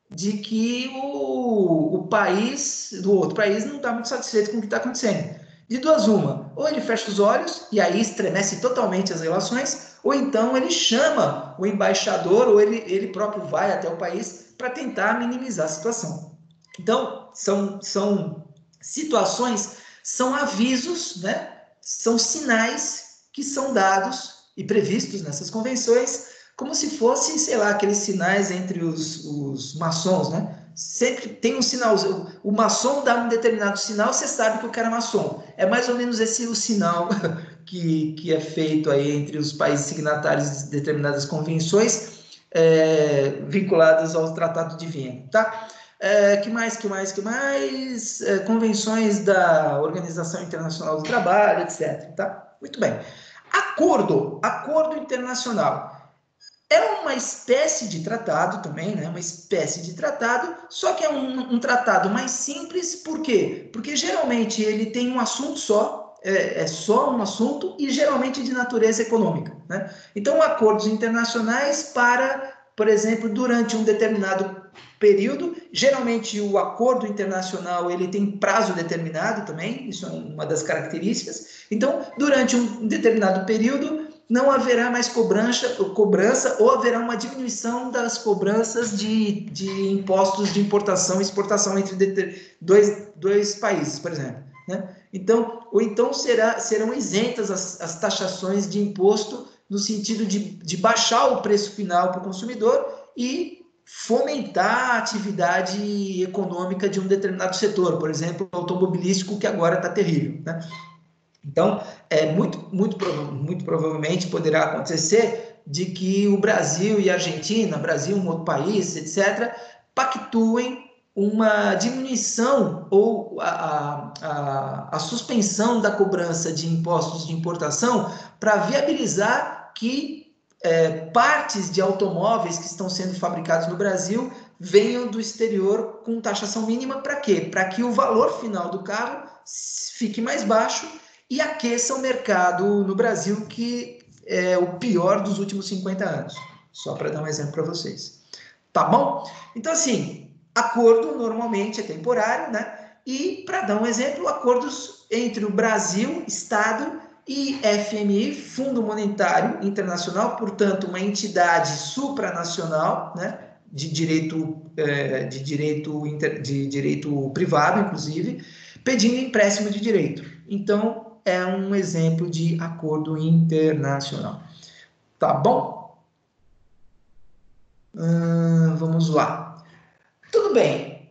de que o país do outro país não está muito satisfeito com o que está acontecendo. De duas uma, ou ele fecha os olhos e aí estremece totalmente as relações, ou então ele chama o embaixador ou ele próprio vai até o país para tentar minimizar a situação. Então, são situações, são avisos, né? São sinais que são dados e previstos nessas convenções, como se fossem, sei lá, aqueles sinais entre os maçons, né? Sempre tem um sinal, o maçom dá um determinado sinal, você sabe que o cara é maçom. É mais ou menos esse o sinal que é feito aí entre os países signatários de determinadas convenções vinculadas ao Tratado de Viena, tá? Que mais? Convenções da Organização Internacional do Trabalho, etc. Tá? Muito bem. Acordo internacional. É uma espécie de tratado também, né? Uma espécie de tratado, só que é um tratado mais simples, por quê? Porque geralmente ele tem um assunto só, é só um assunto e geralmente de natureza econômica, né? Então, acordos internacionais para, por exemplo, durante um determinado período, geralmente o acordo internacional ele tem prazo determinado também, isso é uma das características. Então, durante um determinado período, não haverá mais cobrança ou haverá uma diminuição das cobranças de impostos de importação e exportação entre dois países, por exemplo, né? Então, ou então serão isentas as taxações de imposto no sentido de baixar o preço final para o consumidor e fomentar a atividade econômica de um determinado setor, por exemplo, automobilístico, que agora está terrível, né? Então, muito provavelmente poderá acontecer de que o Brasil e a Argentina, Brasil, um outro país, etc., pactuem uma diminuição ou a suspensão da cobrança de impostos de importação para viabilizar que partes de automóveis que estão sendo fabricados no Brasil venham do exterior com taxação mínima. Para quê? Para que o valor final do carro fique mais baixo e aqueça o mercado no Brasil, que é o pior dos últimos 50 anos. Só para dar um exemplo para vocês. Tá bom? Então, assim, acordo normalmente é temporário, né? E, para dar um exemplo, acordos entre o Brasil, Estado, e FMI, Fundo Monetário Internacional, portanto, uma entidade supranacional, né? De direito privado, inclusive, pedindo empréstimo de direito. Então, é um exemplo de acordo internacional. Tá bom? Vamos lá. Tudo bem.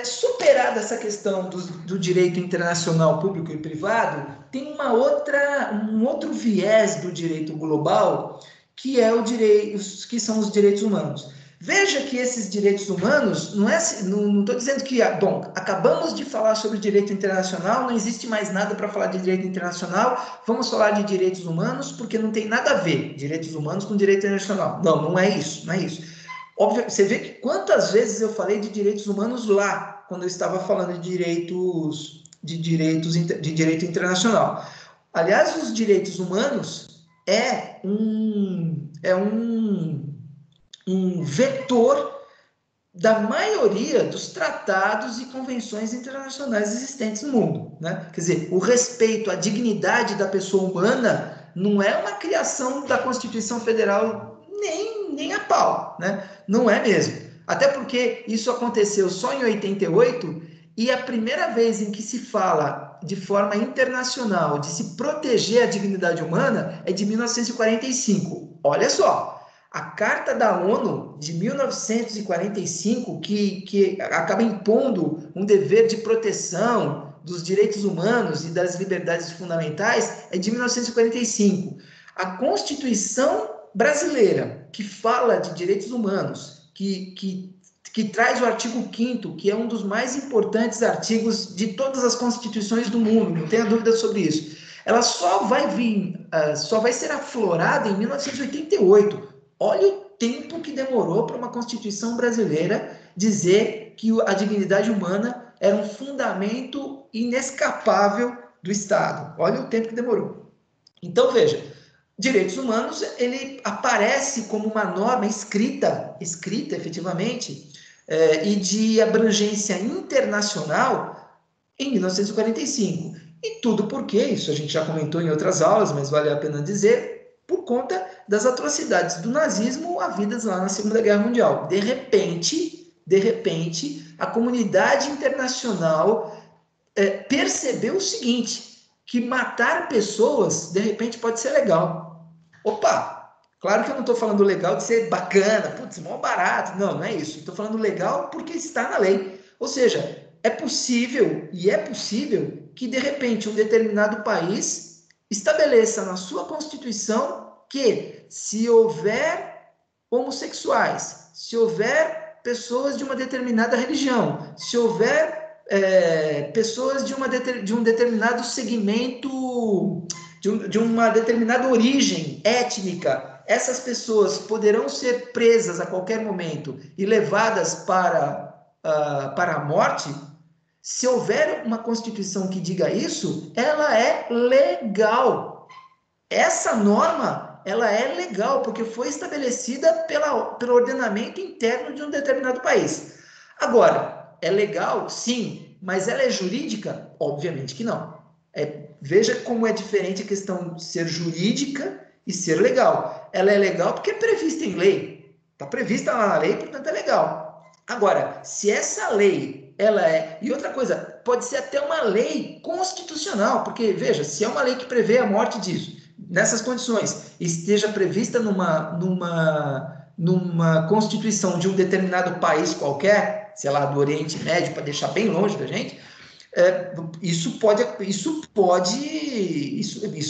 Superada essa questão do direito internacional público e privado, tem um outro viés do direito global, que é que são os direitos humanos. Veja que esses direitos humanos, não estou dizendo que, bom, acabamos de falar sobre direito internacional, não existe mais nada para falar de direito internacional, vamos falar de direitos humanos, porque não tem nada a ver direitos humanos com direito internacional. Não, não é isso, não é isso. Óbvio, você vê que quantas vezes eu falei de direitos humanos lá, quando eu estava falando de direito internacional. Aliás, os direitos humanos um vetor da maioria dos tratados e convenções internacionais existentes no mundo, né? Quer dizer, o respeito à dignidade da pessoa humana não é uma criação da Constituição Federal nem a pau, né? Não é mesmo. Até porque isso aconteceu só em 88 e a primeira vez em que se fala de forma internacional de se proteger a dignidade humana é de 1945. Olha só, a Carta da ONU de 1945, que acaba impondo um dever de proteção dos direitos humanos e das liberdades fundamentais, é de 1945. A Constituição brasileira, que fala de direitos humanos, que traz o artigo 5º, que é um dos mais importantes artigos de todas as constituições do mundo, não tenha dúvida sobre isso. Ela só vai ser aflorada em 1988. Olha o tempo que demorou para uma Constituição brasileira dizer que a dignidade humana era um fundamento inescapável do Estado. Olha o tempo que demorou. Então, veja, direitos humanos, ele aparece como uma norma escrita efetivamente, e de abrangência internacional em 1945. E tudo porque, isso a gente já comentou em outras aulas, mas vale a pena dizer, por conta das atrocidades do nazismo havidas lá na Segunda Guerra Mundial. De repente, a comunidade internacional percebeu o seguinte, que matar pessoas, de repente, pode ser legal. Opa, claro que eu não estou falando legal de ser bacana, putz, mó barato. Não, não é isso. Estou falando legal porque está na lei. Ou seja, é possível que, de repente, um determinado país estabeleça na sua Constituição que, se houver homossexuais, se houver pessoas de uma determinada religião, se houver pessoas de um determinado segmento, de uma determinada origem étnica, essas pessoas poderão ser presas a qualquer momento e levadas para a morte. Se houver uma Constituição que diga isso, ela é legal. Essa norma, ela é legal, porque foi estabelecida pelo ordenamento interno de um determinado país. Agora, é legal? Sim. Mas ela é jurídica? Obviamente que não. Veja como é diferente a questão de ser jurídica e ser legal. Ela é legal porque é prevista em lei. Está prevista lá na lei, portanto é legal. Agora, se essa lei, ela é... E outra coisa, pode ser até uma lei constitucional, porque, veja, se é uma lei que prevê a morte disso, nessas condições, esteja prevista numa Constituição de um determinado país qualquer, sei lá, do Oriente Médio, para deixar bem longe da gente, isso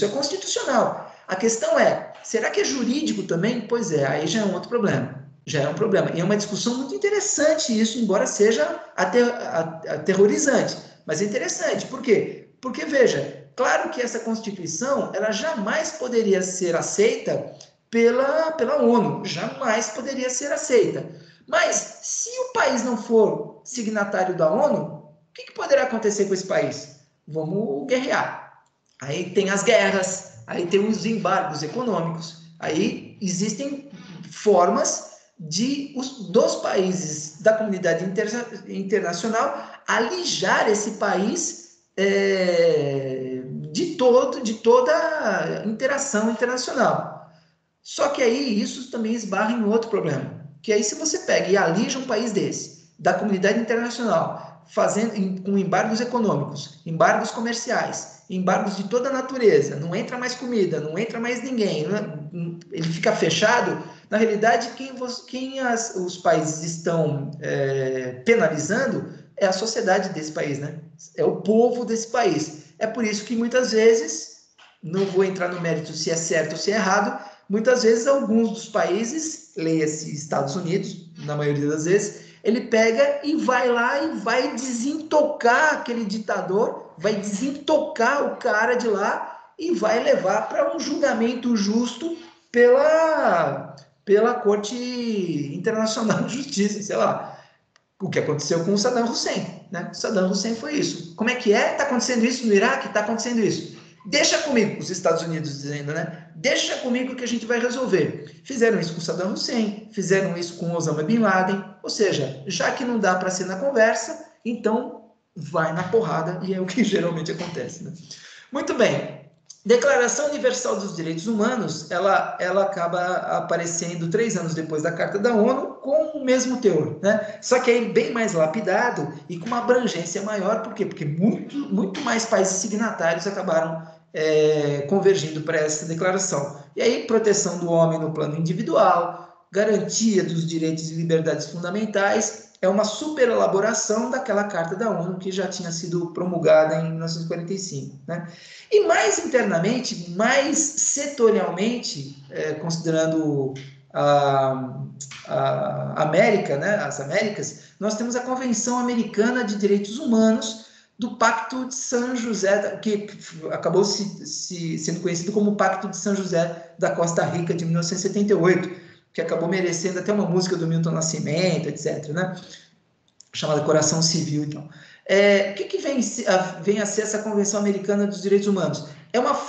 é constitucional. A questão é, será que é jurídico também? Pois é, aí já é um outro problema. Já é um problema. E é uma discussão muito interessante isso, embora seja aterrorizante. Mas é interessante. Por quê? Porque, veja, claro que essa Constituição, ela jamais poderia ser aceita pela ONU. Jamais poderia ser aceita. Mas, se o país não for signatário da ONU, o que poderá acontecer com esse país? Vamos guerrear. Aí tem as guerras, aí tem os embargos econômicos, aí existem formas dos países da comunidade internacional alijar esse país de toda interação internacional. Só que aí isso também esbarra em outro problema, que aí se você pega e alija um país desse, da comunidade internacional, com embargos econômicos, embargos comerciais, embargos de toda a natureza, não entra mais comida, não entra mais ninguém, ele fica fechado. Na realidade, quem os países estão penalizando é a sociedade desse país, né? É o povo desse país. É por isso que muitas vezes, não vou entrar no mérito se é certo ou se é errado, muitas vezes alguns dos países, leia-se Estados Unidos, na maioria das vezes, ele pega e vai lá e vai desintocar aquele ditador, vai desintocar o cara de lá e vai levar para um julgamento justo pela Corte Internacional de Justiça, sei lá. O que aconteceu com o Saddam Hussein, né? O Saddam Hussein foi isso. Como é que é? Está acontecendo isso no Iraque? Está acontecendo isso. Deixa comigo, os Estados Unidos dizendo, né? Deixa comigo que a gente vai resolver. Fizeram isso com Saddam Hussein, fizeram isso com Osama Bin Laden, ou seja, já que não dá para ser na conversa, então vai na porrada, e é o que geralmente acontece, né? Muito bem. Declaração Universal dos Direitos Humanos, ela acaba aparecendo 3 anos depois da Carta da ONU com o mesmo teor, né? Só que aí bem mais lapidado e com uma abrangência maior, por quê? Porque muito mais países signatários acabaram convergindo para essa declaração. E aí, proteção do homem no plano individual, garantia dos direitos e liberdades fundamentais, é uma superelaboração daquela Carta da ONU que já tinha sido promulgada em 1945, né? E mais internamente, mais setorialmente, considerando a América, né, as Américas, nós temos a Convenção Americana de Direitos Humanos do Pacto de São José, que acabou sendo conhecido como Pacto de São José da Costa Rica de 1978, que acabou merecendo até uma música do Milton Nascimento, etc., né? Chamada Coração Civil. Então, o que vem a ser essa Convenção Americana dos Direitos Humanos?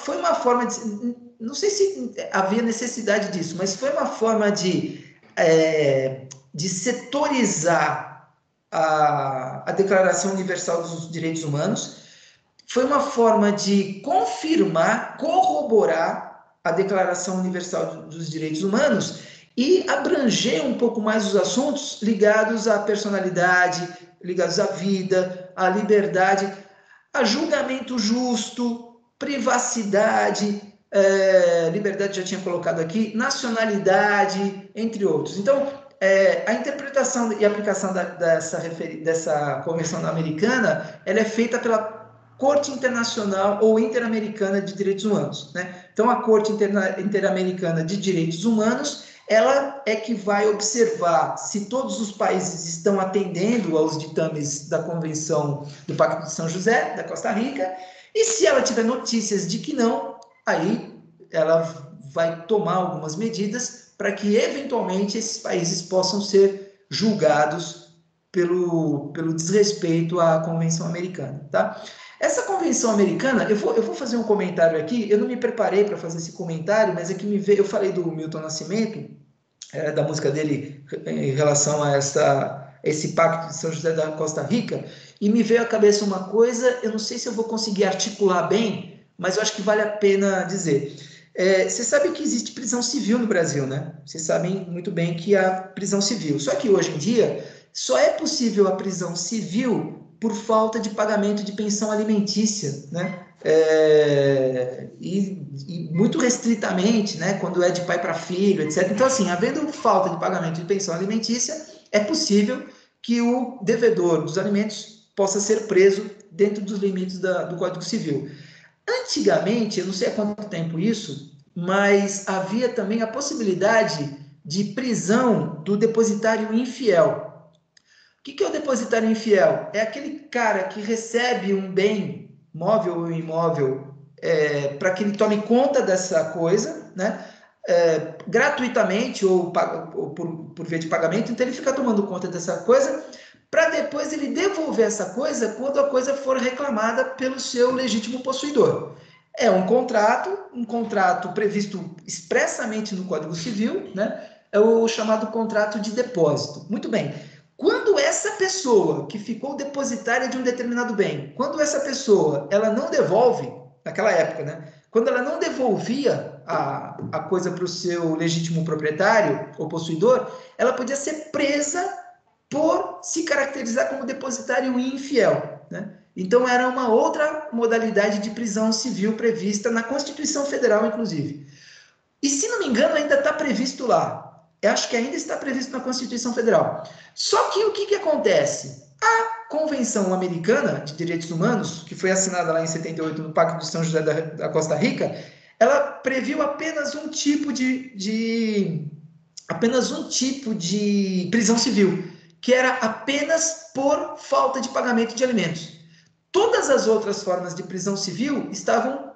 Foi uma forma de... Não sei se havia necessidade disso, mas foi uma forma de setorizar a Declaração Universal dos Direitos Humanos. Foi uma forma de confirmar, corroborar a Declaração Universal dos Direitos Humanos e abranger um pouco mais os assuntos ligados à personalidade, ligados à vida, à liberdade, a julgamento justo, privacidade, liberdade já tinha colocado aqui, nacionalidade, entre outros. Então, a interpretação e aplicação dessa Convenção Americana, ela é feita pela Corte Internacional ou Interamericana de Direitos Humanos, né? Então, a Corte Interamericana de Direitos Humanos, ela é que vai observar se todos os países estão atendendo aos ditames da Convenção do Pacto de São José, da Costa Rica, e se ela tiver notícias de que não, aí ela vai tomar algumas medidas para que, eventualmente, esses países possam ser julgados pelo desrespeito à Convenção Americana, tá? Essa Convenção Americana, eu vou fazer um comentário aqui, eu não me preparei para fazer esse comentário, mas é que me veio, eu falei do Milton Nascimento, da música dele em relação a esse Pacto de São José da Costa Rica, e me veio à cabeça uma coisa, eu não sei se eu vou conseguir articular bem, mas eu acho que vale a pena dizer. Você sabe que existe prisão civil no Brasil, né? Vocês sabem muito bem que há prisão civil. Só que hoje em dia só é possível a prisão civil por falta de pagamento de pensão alimentícia, né? E muito restritamente, né? Quando é de pai para filho, etc. Então, assim, havendo falta de pagamento de pensão alimentícia, é possível que o devedor dos alimentos possa ser preso dentro dos limites do Código Civil. Antigamente, eu não sei há quanto tempo isso, mas havia também a possibilidade de prisão do depositário infiel. O que é o depositário infiel? É aquele cara que recebe um bem, móvel ou imóvel, para que ele tome conta dessa coisa, né? Gratuitamente ou por via de pagamento, então ele fica tomando conta dessa coisa para depois ele devolver essa coisa quando a coisa for reclamada pelo seu legítimo possuidor. É um contrato previsto expressamente no Código Civil, né? É o chamado contrato de depósito. Muito bem. Quando essa pessoa que ficou depositária de um determinado bem, quando essa pessoa ela não devolve, naquela época, né? Quando ela não devolvia a coisa para o seu legítimo proprietário ou possuidor, ela podia ser presa por se caracterizar como depositário infiel, né? Então, era uma outra modalidade de prisão civil prevista na Constituição Federal, inclusive. E, se não me engano, ainda está previsto lá. Eu acho que ainda está previsto na Constituição Federal. Só que o que acontece? A Convenção Americana de Direitos Humanos, que foi assinada lá em 78 no Pacto de São José da Costa Rica, ela previu apenas um tipo de prisão civil, que era apenas por falta de pagamento de alimentos. Todas as outras formas de prisão civil estavam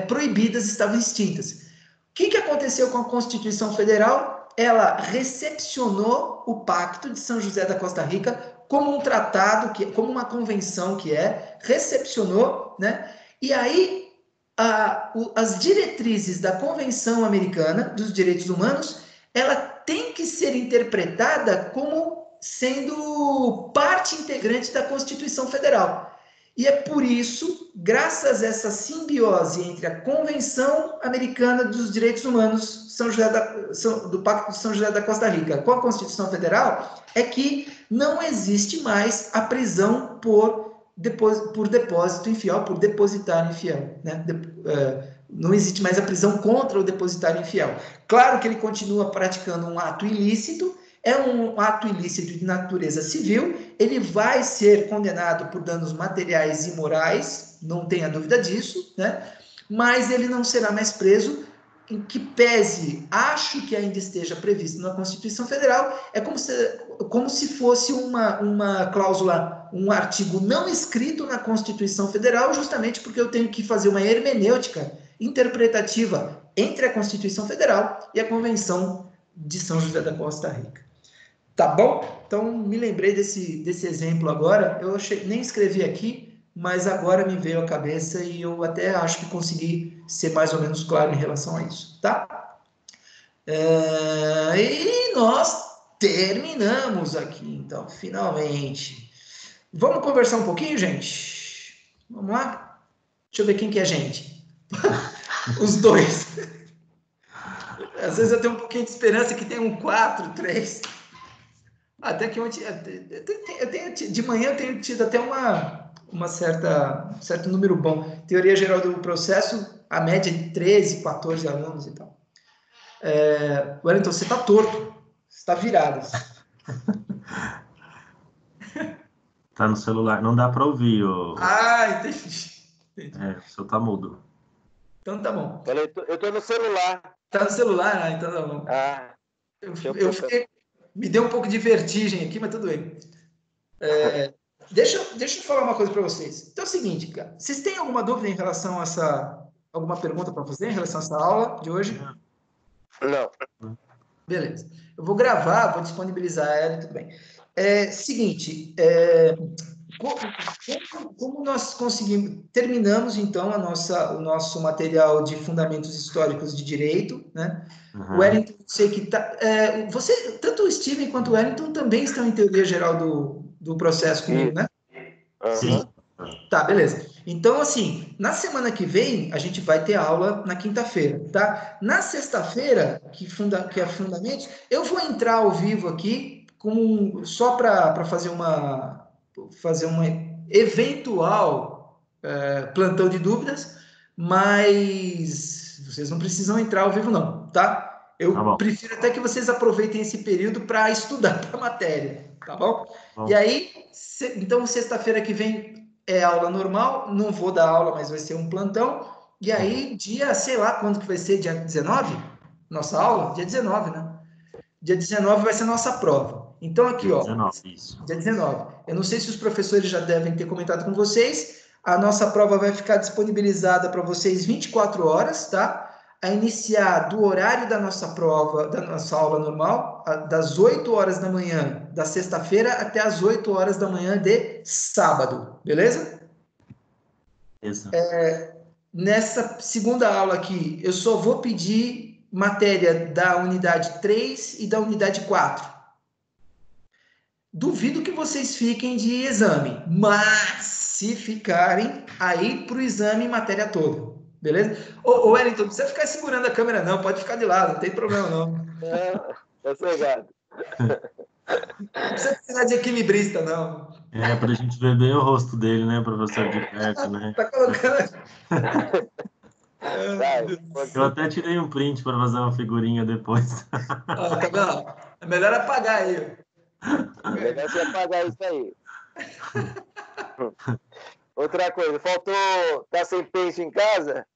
proibidas, estavam extintas. O que aconteceu com a Constituição Federal? Ela recepcionou o Pacto de São José da Costa Rica como um tratado, como uma convenção recepcionou, né? E aí as diretrizes da Convenção Americana dos Direitos Humanos, ela tem que ser interpretada como sendo parte integrante da Constituição Federal. E é por isso, graças a essa simbiose entre a Convenção Americana dos Direitos Humanos do Pacto de São José da Costa Rica com a Constituição Federal, é que não existe mais a prisão por depósito infiel, por depositário infiel, né? Não existe mais a prisão contra o depositário infiel. Claro que ele continua praticando um ato ilícito, é um ato ilícito de natureza civil, ele vai ser condenado por danos materiais e morais, não tenha dúvida disso, né? Mas ele não será mais preso, em que pese, acho que ainda esteja previsto na Constituição Federal, é como se fosse uma cláusula, um artigo não escrito na Constituição Federal, justamente porque eu tenho que fazer uma hermenêutica interpretativa entre a Constituição Federal e a Convenção de São José da Costa Rica. Tá bom? Então, me lembrei desse exemplo agora. Eu nem escrevi aqui, mas agora me veio à cabeça e eu até acho que consegui ser mais ou menos claro em relação a isso, tá? E nós terminamos aqui, então, finalmente. Vamos conversar um pouquinho, gente? Vamos lá? Deixa eu ver quem que é gente. Os dois. Às vezes eu tenho um pouquinho de esperança que tem 4, 3... Até que de manhã eu tenho tido até um certo número bom. Teoria geral do processo, a média de 13, 14 alunos e tal. Wellington, você está torto. Você está virado. Tá no celular. Não dá para ouvir. Entendi. O seu tá mudo. Então tá bom. Eu tô no celular. Tá no celular? Então tá bom. Eu fiquei... Me deu um pouco de vertigem aqui, mas tudo bem. Deixa eu falar uma coisa para vocês. Então é o seguinte, cara. Vocês têm alguma dúvida em relação a alguma pergunta para fazer em relação a essa aula de hoje? Não. Beleza. Eu vou gravar, vou disponibilizar ela e tudo bem. Seguinte, como nós terminamos então o nosso material de fundamentos históricos de direito, né? O Wellington, sei que tanto o Steven quanto o Wellington também estão em teoria geral do processo comigo, né? Sim. Tá, beleza. Então, assim, na semana que vem, a gente vai ter aula na quinta-feira, tá? Na sexta-feira, que é Fundamentos, eu vou entrar ao vivo aqui só para fazer uma eventual plantão de dúvidas, mas vocês não precisam entrar ao vivo, não, tá? Eu prefiro até que vocês aproveitem esse período para estudar a matéria, tá bom? E aí, então, sexta-feira que vem é aula normal, não vou dar aula, mas vai ser um plantão. E aí, sei lá quando que vai ser, dia 19? Nossa aula? Dia 19, né? Dia 19 vai ser a nossa prova. Então, aqui, dia ó. 19, isso. Dia 19. Eu não sei se os professores já devem ter comentado com vocês. A nossa prova vai ficar disponibilizada para vocês 24 horas, tá? A iniciar do horário da nossa prova, da nossa aula normal, das 8 horas da manhã da sexta-feira até as 8 horas da manhã de sábado, beleza? Isso. Nessa segunda aula aqui, eu só vou pedir matéria da unidade 3 e da unidade 4. Duvido que vocês fiquem de exame, mas se ficarem, aí para o exame matéria toda. Beleza? Ô, Wellington, não precisa ficar segurando a câmera, não. Pode ficar de lado, não tem problema, não. É sossegado. Não precisa precisar de equilibrista, não. Para a gente ver bem o rosto dele, né, professor, de perto, né? Tá colocando... Eu até tirei um print para fazer uma figurinha depois. Tá vendo? É melhor apagar aí. É melhor você apagar isso aí. Outra coisa, faltou. Tá sem pente em casa?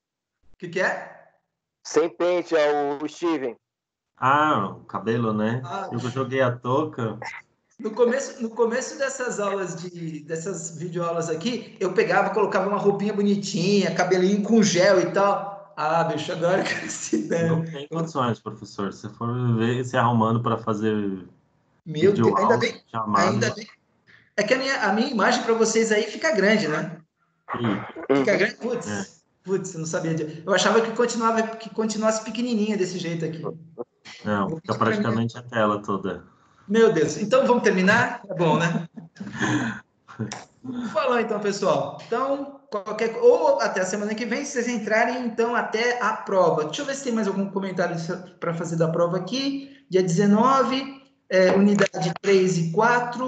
O que é? Sem pente, ó, o Steven. Ah, o cabelo, né? Ah, Eu joguei a touca. no começo dessas aulas dessas videoaulas aqui, eu pegava, colocava uma roupinha bonitinha, cabelinho com gel e tal. Ah, bicho, agora que se Não dane. tem condições, professor. Se for ver se arrumando para fazer Meu Deus, videoaula, chamado, ainda bem. É que a minha imagem para vocês aí fica grande, né? e, Fica grande. é, Putz, eu não sabia. Eu achava que continuasse pequenininha desse jeito aqui. não, Vou fica pedir pra minha. praticamente a tela toda. Meu Deus. Então vamos terminar? Tá bom, né? Falou então, pessoal. Então, ou até a semana que vem, se vocês entrarem, então, até a prova. Deixa eu ver se tem mais algum comentário para fazer da prova aqui. Dia 19, unidade 3 e 4.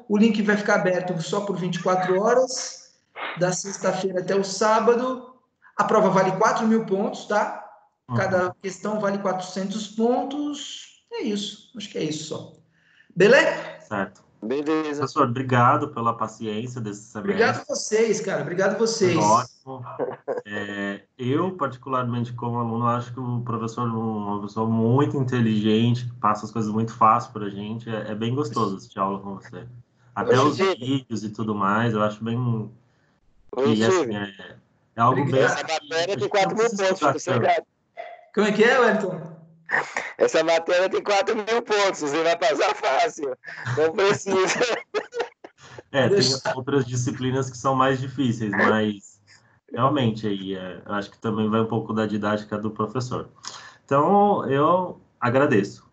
O link vai ficar aberto só por 24 horas, da sexta-feira até o sábado. A prova vale 4.000 pontos, tá? Cada questão vale 400 pontos. É isso. Acho que é isso só. Beleza? Certo. Beleza. Professor, obrigado pela paciência desse Obrigado a semestre. vocês, cara. Obrigado a Foi vocês. ótimo. Eu, particularmente, como aluno, acho que o professor é uma pessoa muito inteligente, que passa as coisas muito fácil para a gente. É bem gostoso assistir aula com você. Até Ô, os Steven. vídeos e tudo mais, eu acho bem Ô, que, assim, Steven. é algo bem Obrigado. Essa que matéria a tem gente não 4.000 precisa pontos, estudar tanto. sossegado. Como é que é, Wellington? Essa matéria tem 4.000 pontos, você vai passar fácil. Não precisa. Tem Deixa- outras disciplinas que são mais difíceis, mas realmente aí eu acho que também vai um pouco da didática do professor. Então, eu agradeço,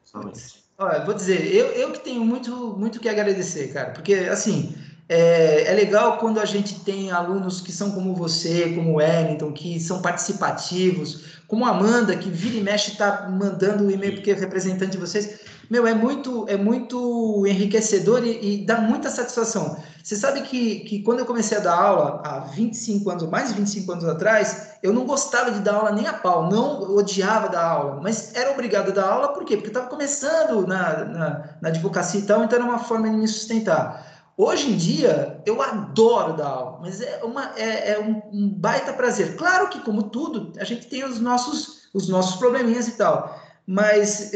somente. Olha, vou dizer, eu que tenho muito que agradecer, cara, porque, assim, é legal quando a gente tem alunos que são como você, como o Wellington, que são participativos, como a Amanda, que vira e mexe está mandando o e-mail porque é representante de vocês. Meu, é muito enriquecedor e dá muita satisfação. Você sabe que quando eu comecei a dar aula, há 25 anos, mais de 25 anos atrás, eu não gostava de dar aula nem a pau, não odiava dar aula, mas era obrigado a dar aula, por quê? Porque eu estava começando na advocacia e tal, então era uma forma de me sustentar. Hoje em dia, eu adoro dar aula, mas é um baita prazer. Claro que, como tudo, a gente tem os nossos probleminhas e tal, mas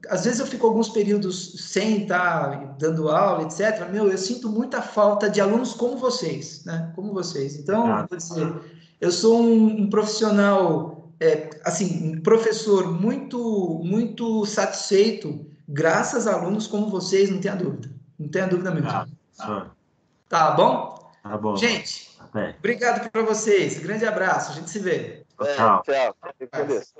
às vezes eu fico alguns períodos sem estar dando aula, etc. Meu, eu sinto muita falta de alunos como vocês, né? Como vocês. Então, Obrigado. vou dizer, eu sou um profissional, assim, um professor muito satisfeito, graças a alunos como vocês, não tenha dúvida. Não tenha dúvida mesmo. Obrigado, professor. Tá bom? Tá bom. Gente, Até. obrigado para vocês. Grande abraço. A gente se vê. Tchau. Tchau. Fique com Deus.